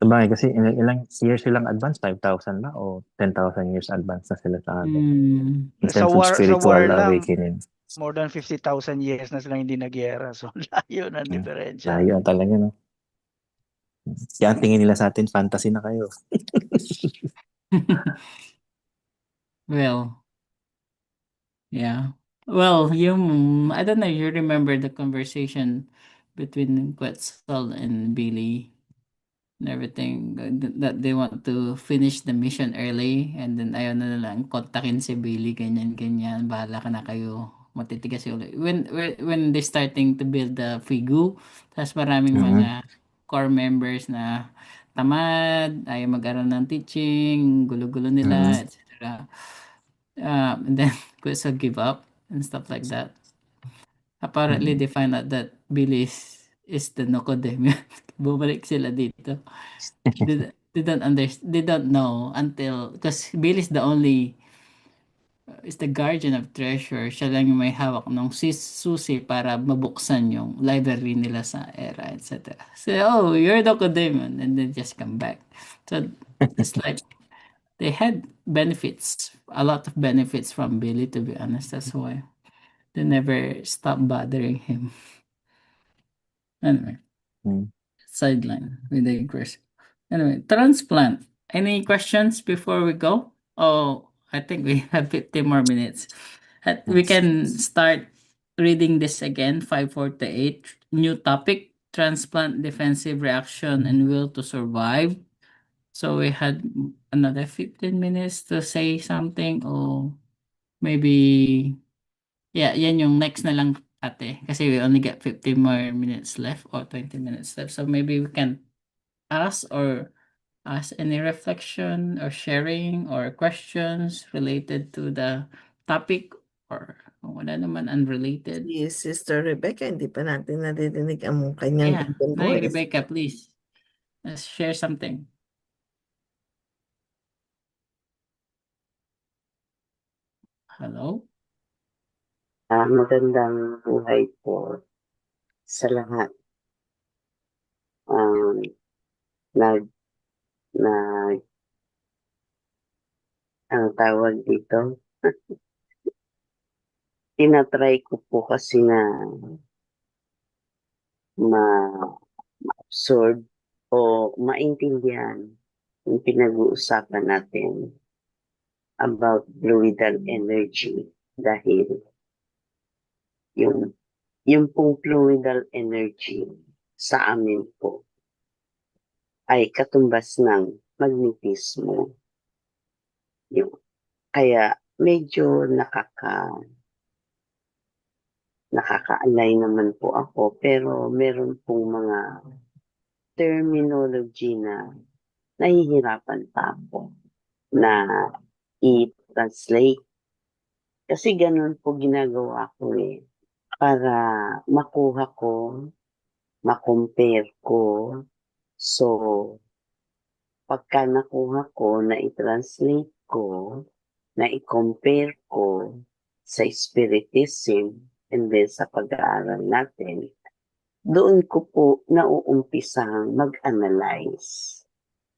Sabagay, kasi ilang years silang advance? 5,000 ba? O 10,000 years advance na sila sa atin? In Sa terms of war spiritual lang, awakening. more than 50,000 years na silang hindi nagyera. So, layo ng diferensya. Layo talaga, no? Kaya ang tingin nila sa atin, fantasy na kayo. Well, yeah. Well, I don't know if you remember the conversation between Quetzal and Billy and everything that they want to finish the mission early and then ayaw na lang kontakin si Billy ganyan bahala ka na kayo matitigas yung ulo. When they starting to build the Figu, tapos maraming Mhm. mga core members na tamad, ayaw mag-aral ng teaching, gulo-gulo nila, Mhm. etc. And then Quetzal give up and stuff like that. Apparently, they find out that Billy is the Nocodemion. Bumalik sila dito. They don't know until, because Billy is the only, is the guardian of treasure. Siya lang yung may hawak ng susi para mabuksan yung library nila sa era, etc. So, oh, you're Nocodemion. And then just come back. So, it's like, they had benefits, a lot of benefits from Billy, to be honest. That's why they never stopped bothering him. Anyway, Mhm. sideline with the question. Anyway, transplant. Any questions before we go? Oh, I think we have 50 more minutes. We can start reading this again. 548. New topic: transplant defensive reaction and will to survive. So we had another 15 minutes to say something, or maybe, yeah, yan yung next na lang ate. Kasi we only got 50 more minutes left or 20 minutes left. So maybe we can ask any reflection or sharing or questions related to the topic, or kung wala naman unrelated. Si Sister Rebecca, hindi pa natin naririnig ang kanyang Yeah, gandang Nay voice. Rebecca, please. Let's share something. Hello? Magandang buhay po sa lahat. Um, nag, nag, ang tawag dito, tinatry ko po kasi na ma-absorb o maintindihan yung pinag-uusapan natin about fluidal energy dahil yung pong fluidal energy sa amin po ay katumbas ng magnetismo. Yung, kaya medyo nakaka-align naman po ako pero meron pong mga terminology na nahihirapan pa ako na i-translate. Kasi ganun po ginagawa ko para makuha ko, makompare ko. So, pagka nakuha ko, na i-translate ko, na i-compare ko sa spiritism and then sa pag-aaral natin, doon ko po nauumpisang mag-analyze.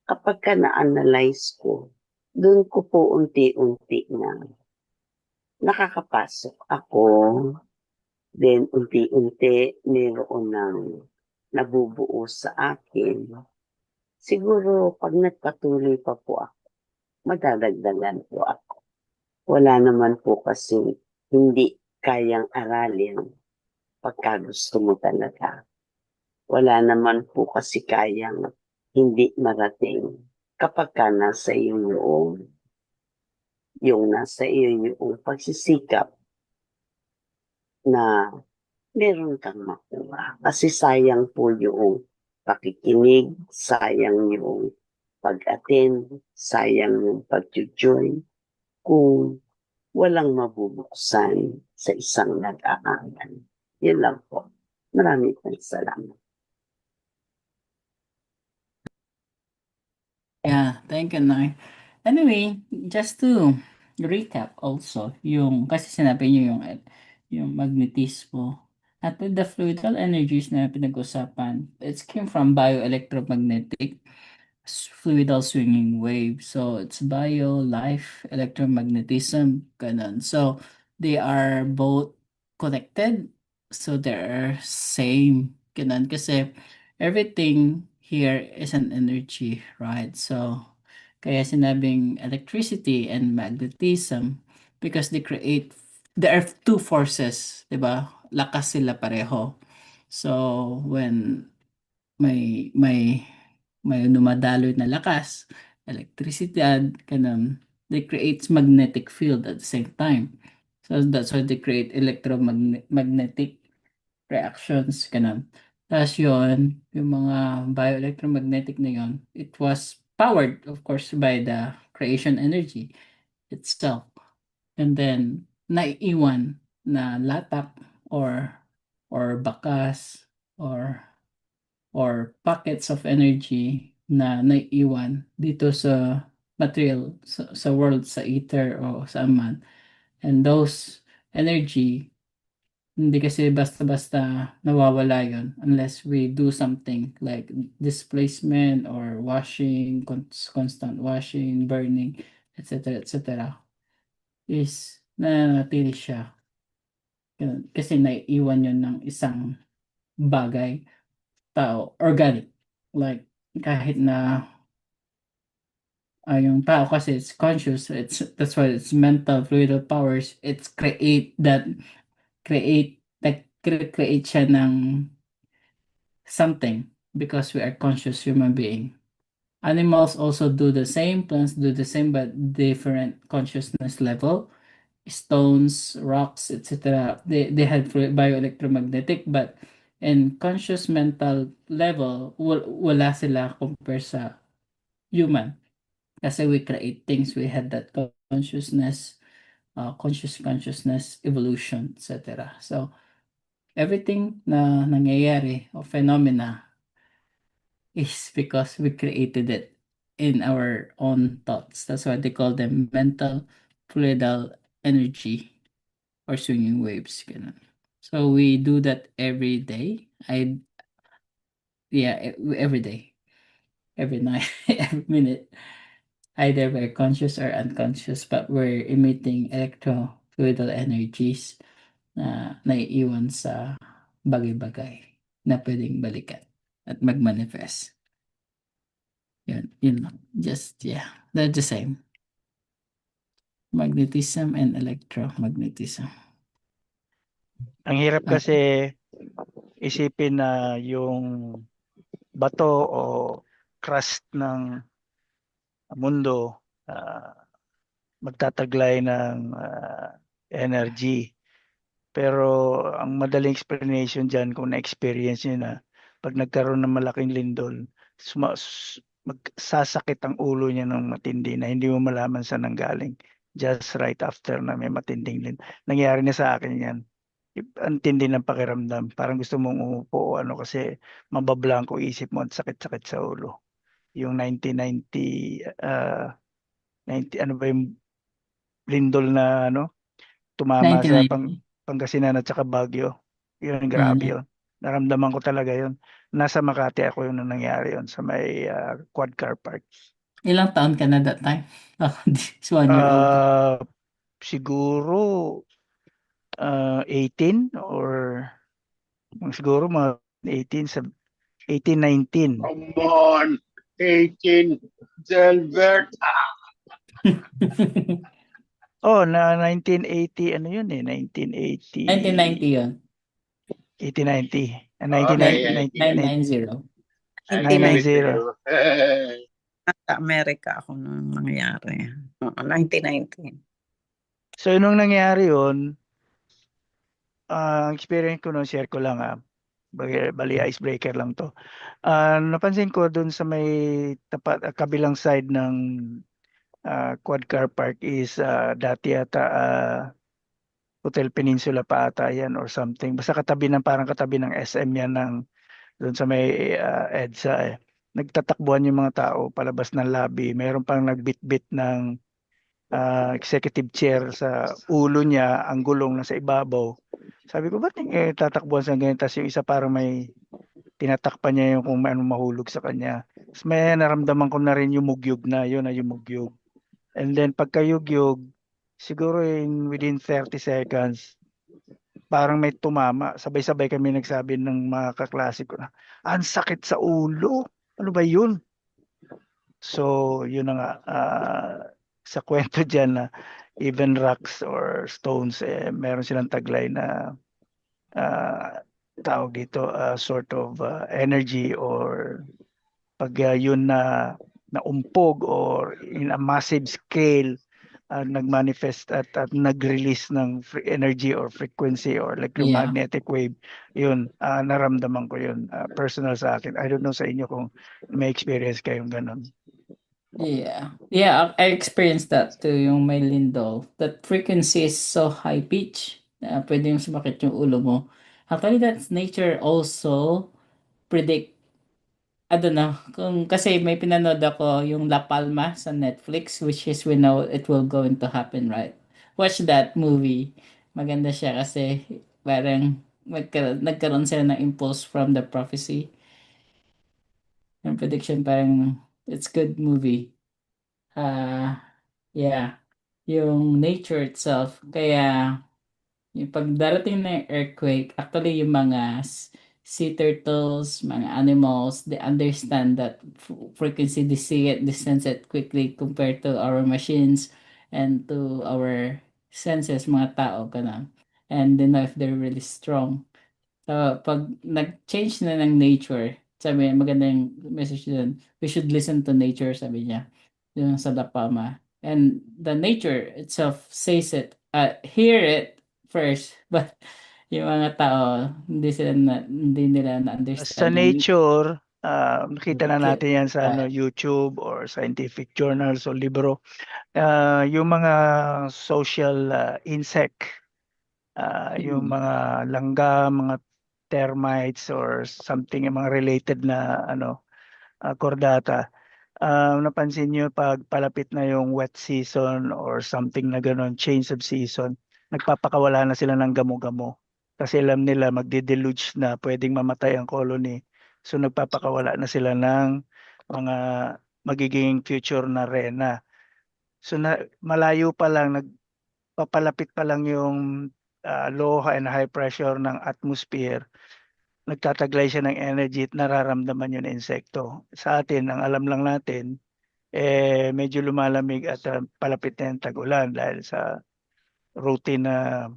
Kapag ka na-analyze ko, doon ko po unti-unti na nakakapasok ako, then unti-unti meron ng nabubuo sa akin. Siguro pag nagpatuloy pa po ako, madadagdagan po ako. Wala naman po kasi hindi kayang aralin pagka gusto mo talaga. Wala naman po kasi kayang hindi marating kapag ka nasa iyo nasa iyo yung pagsisikap na meron kang makuha. Kasi sayang po yung pakikinig, sayang yung pag-attend, sayang yung pag-join kung walang mabubuksan sa isang nag-aaral. Yun lang po. Maraming salamat. Yeah, thank you, Nay. Anyway, just to recap also, kasi sinabi niyo yung magnetismo. At with the fluidal energies na pinag-usapan, it came from bioelectromagnetic fluidal swinging wave. So, it's bio, life, electromagnetism, ganun. So, they are both connected. So, they're same, ganun. Kasi everything here is an energy, right? So, kaya sinabing electricity and magnetism because there are two forces, di ba? Lakas sila pareho. So, when may dumadaloy na lakas, electricidad, ganun, they create magnetic field at the same time. So that's why they create electromagnetic reactions, ganun. Tapos yun, yung mga bioelectromagnetic na yun, it was powered, of course, by the creation energy itself. And then, naiiwan na latak or bakas or pockets of energy na naiiwan dito sa material, sa world, sa ether o sa man. And those energy, hindi kasi basta-basta nawawala yon unless we do something like displacement or washing, constant washing, burning, etc. etc. is nananatili siya. Ganun. Kasi naiiwan yon ng isang bagay, tao, organic. Like, kahit na yung tao kasi it's conscious, that's why it's mental fluid powers, create siya ng something because we are conscious human being. Animals also do the same, plants do the same, but different consciousness level. Stones, rocks, etc. They have bioelectromagnetic, but in conscious mental level, wala sila compare sa human. Kasi we create things, we had that consciousness, consciousness, evolution, etc. So, everything na nangyayari o phenomena is because we created it in our own thoughts. That's why they call them mental fluidal energy or swinging waves. Ganun. So we do that every day. Every day, every night, every minute. Either we're conscious or unconscious, but we're emitting electrofluidal energies na naiiwan sa bagay-bagay na pwedeng balikan at mag-manifest. Yun lang. They're the same. Magnetism and electromagnetism. Ang hirap kasi isipin na yung bato o crust ng mundo magtataglay ng energy. Pero ang madaling explanation dyan kung na-experience nyo na pag nagkaroon ng malaking lindol, magsasakit ang ulo niya ng matindi na hindi mo malaman saan nanggaling just right after na may matinding lindol. Nangyari na sa akin yan. Ang tindi ng pakiramdam. Parang gusto mong umupo o ano kasi mabablanko isip mo at sakit-sakit sa ulo. Yung 1990, 90, ano ba yung lindol na tumama sa 1990. Pangasinan at saka Baguio. Yun, grabe yun. Naramdaman ko talaga yun. Nasa Makati ako yun nung nangyari yun sa may Quad Car Park. Ilang taon ka na that time? This 1 year old. Siguro 18 or siguro mga 18, 19. Come on! 18, Delbert! Oh, na 1980, ano yun 1980. 1990 yun. 1890. 990. 990. Sa Amerika ako nung nangyari. 1919. So, nung nangyari yun, ang experience ko nung share ko lang bali icebreaker lang to. Napansin ko dun sa may kabilang side ng Quad Car Park is dati ata Hotel Peninsula pa ata yan or something. Basta parang katabi ng SM yan doon sa may EDSA Nagtatakbuhan yung mga tao palabas ng lobby. Mayroon pang nagbitbit ng executive chair sa ulo niya, ang gulong nasa ibabaw. Sabi ko, ba't tatakbuhan sa ganyan? Tapos yung isa parang may tinatakpan niya yung kung ano mahulog sa kanya. Tapos may naramdaman ko na rin yung mugyog na, yun na yung mugyog. And then pagkayugyog, siguro within 30 seconds, parang may tumama. Sabay-sabay kami nagsabi ng mga kaklase ko na, ang sakit sa ulo. ano ba yun? So, yun na nga, sa kwento dyan na even rocks or stones, meron silang taglay na tawag dito, sort of energy, or pag yun na naumpog or in a massive scale, nag-manifest at nag-release ng energy or frequency or Yeah. electromagnetic wave, yun, naramdaman ko yun, personal sa akin. I don't know sa inyo kung may experience kayong ganun. Yeah. Yeah, I experienced that too, yung may lindol. That frequency is so high pitch na pwede yung sumakit yung ulo mo. Actually, that's nature also predict. I don't know. Kasi may pinanood ako yung La Palma sa Netflix, which is we know it will going to happen, right? Watch that movie. Maganda siya kasi parang nagkaroon sila ng impulse from the prophecy. Yung prediction parang it's good movie. Yeah. Yung nature itself. Kaya yung pag darating na yung earthquake, actually yung mga sea turtles, mga animals, they understand that frequency, they see it, they sense it quickly compared to our machines and to our senses, mga tao, ganun. And they know if they're really strong. So, pag nag-change na ng nature, sabi niya, maganda yung message dun, we should listen to nature, sabi niya, yung sa La Palma. And the nature itself says it, hear it first, but yung mga tao, hindi nila Sa na-understand yung nature, nakita na nature. natin yan sa YouTube or scientific journals o libro. Yung mga social insect, yung mga langga, mga termites or something, yung mga related na kordata. Napansin nyo pag palapit na yung wet season or something na gano'n, change of season, nagpapakawala na sila ng gamo-gamo. Kasi alam nila magde-deluge na pwedeng mamatay ang colony. So nagpapakawala na sila ng mga magiging future na rena. So malayo pa lang, nagpapalapit pa lang yung low and high pressure ng atmosphere, nagtataglay siya ng energy at nararamdaman yun ng insekto. Sa atin, ang alam lang natin, medyo lumalamig at palapit na yung tag-ulan dahil sa routine na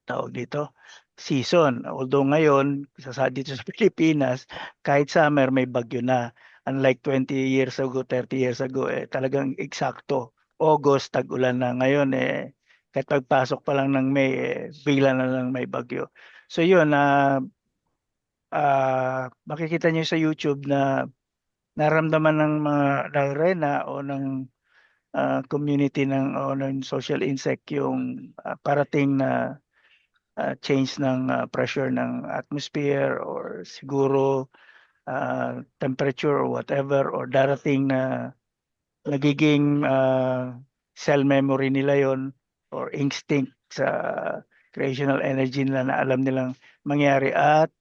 tawag dito, season. Although ngayon, dito sa Pilipinas, kahit summer may bagyo na. Unlike 20 years ago, 30 years ago, talagang eksakto. August, tag-ulan na. Ngayon, kahit pagpasok pa lang ng May, bigla na lang may bagyo. So yun, makikita niyo sa YouTube na naramdaman ng mga ng RENA o ng community ng social insect yung parating na change ng pressure ng atmosphere or siguro temperature or whatever, or darating na nagiging cell memory nila yon or instinct sa creational energy nila na alam nilang mangyari, at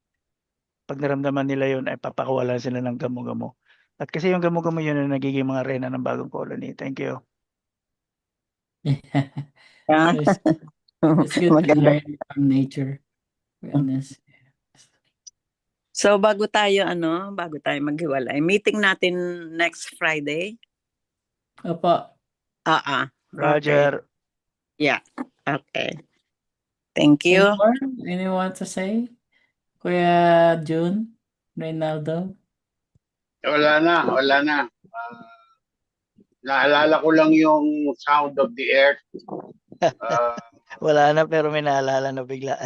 pag naramdaman nila yon ay papakawalan sila ng gamo-gamo. At kasi yung gamo-gamo yun ang nagiging mga rena ng bagong colony. Thank you. Yeah. It's good to Maganda. learn from nature. Goodness. So bago tayo maghiwalay, meeting natin next Friday. Opo. Okay. Roger. Yeah. Okay. Thank you. Anyone to say? Kuya June, Reynaldo? Wala na. Naalala ko lang yung Sound of the Earth. Wala na, pero may naalala na bigla.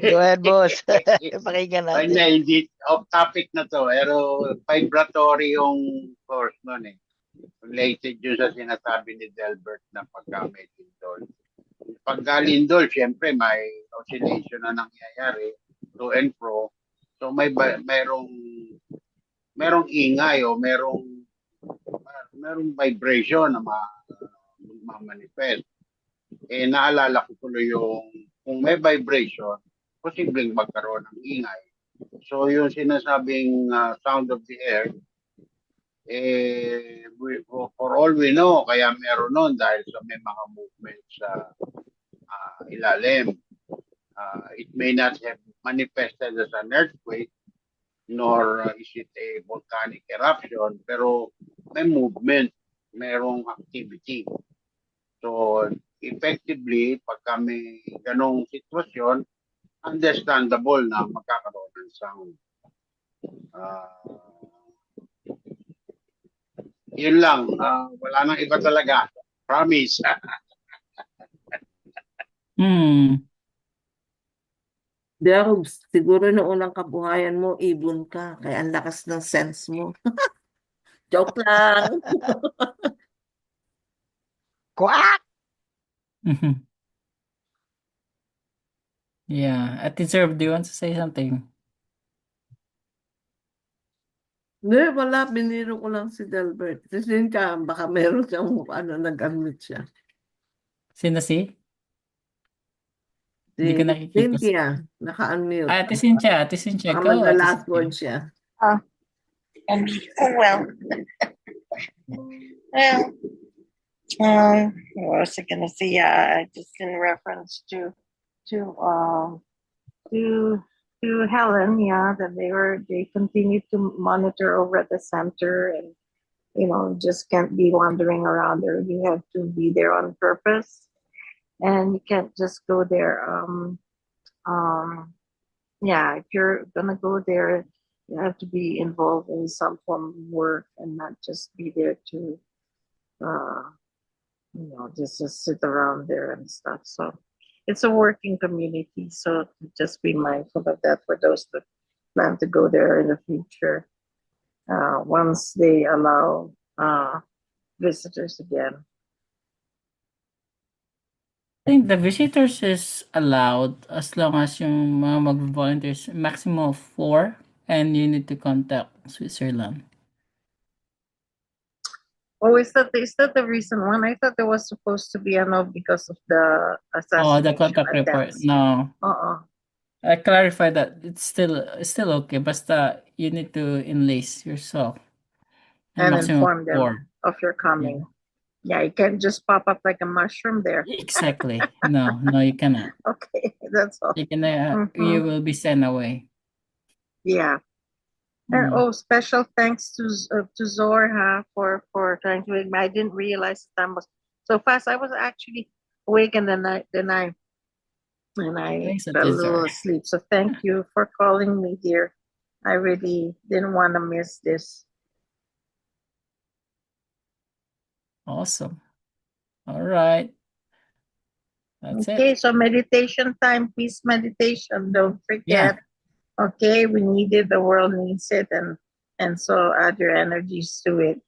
Go ahead, boss. Pakinggan natin. Hindi off topic na to, pero vibratory yung course nun eh. Related yun sa sinasabi ni Delbert na pagka may lindol. Pagka lindol, syempre may oscillation na nangyayari to and fro. So merong ingay o merong vibration na ma-manifest. Naalala ko tuloy yung kung may vibration, posibleng magkaroon ng ingay. So yung sinasabing sound of the earth, for all we know, kaya meron nun dahil sa may mga movements sa ilalim. It may not have manifested as an earthquake, nor is it a volcanic eruption, pero may movement, merong activity. So, effectively, pagka may ganong sitwasyon, understandable na magkakaroon ng sound. Yun lang, wala nang iba talaga. Promise. Pero siguro noong unang kabuhayan mo, ibon ka. Kaya ang lakas ng sense mo. Joke lang. Quack! Yeah. Ate Serve, do you want to say something? Hindi, wala. Biniro ko lang si Delbert. Kasi ka, baka meron siyang nag-unmute siya. Sino si? Si Hindi ko nakikita. Cynthia, naka-unmute. Ate Cynthia, Baka go. Ate magla-last Cynthia. word siya. Well, what was I gonna say? Yeah, just in reference to Helen, yeah, that they continue to monitor over at the center, and just can't be wandering around there. You have to be there on purpose, and you can't just go there. Yeah, if you're gonna go there, you have to be involved in some form of work and not just be there to just sit around there and stuff. So it's a working community, so just be mindful of that for those that plan to go there in the future, once they allow visitors again. I think the visitors is allowed as long as yung mga mag-volunteers, maximum of 4, and you need to contact Switzerland. Oh, is that the reason one? I thought there was supposed to be a no because of the assassination The contact report. attempts. No. Uh-uh. I clarified that it's still okay. Basta you need to enlist yourself. And maximum inform them 4. of your coming. Yeah, you can't just pop up like a mushroom there. Exactly. No, you cannot. Okay, that's all. You can. You will be sent away. Yeah. And special thanks to Zorha for trying to. I didn't realize the time was so fast. I was actually awake in the night. Then I fell a little asleep. So thank you for calling me, dear. I really didn't want to miss this. Awesome. All right. That's it. Okay, so meditation time, peace meditation. Don't forget. Yeah. Okay, we need it. The world needs it, and so add your energies to it.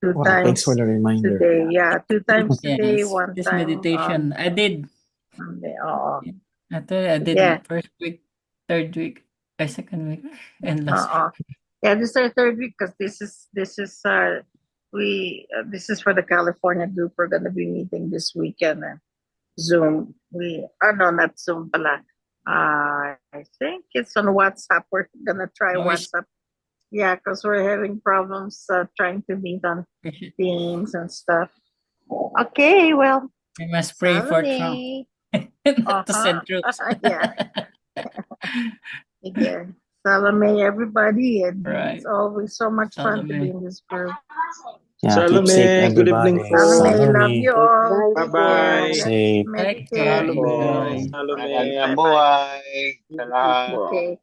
2 times. Thanks for the reminder. Today, yeah, 2 times today. Yes, 1 this time. meditation I did. I did first week, third week, second week, and last week. Yeah, this is our 3rd week because this is for the California group. We're gonna be meeting this weekend. Zoom. Not Zoom pala. I think it's on WhatsApp. We're gonna try WhatsApp. Yeah, because we're having problems trying to meet on Teams and stuff. Okay, well. We must pray for Trump. Not to send troops. Yeah. Again, Salome, everybody. It's always so much fun to be in this group. Yeah, Salome, keep safe, good everybody. evening po. Salome, love you all. Bye-bye. Safe. Take care. Salome. Magandang buhay sa lahat. Okay.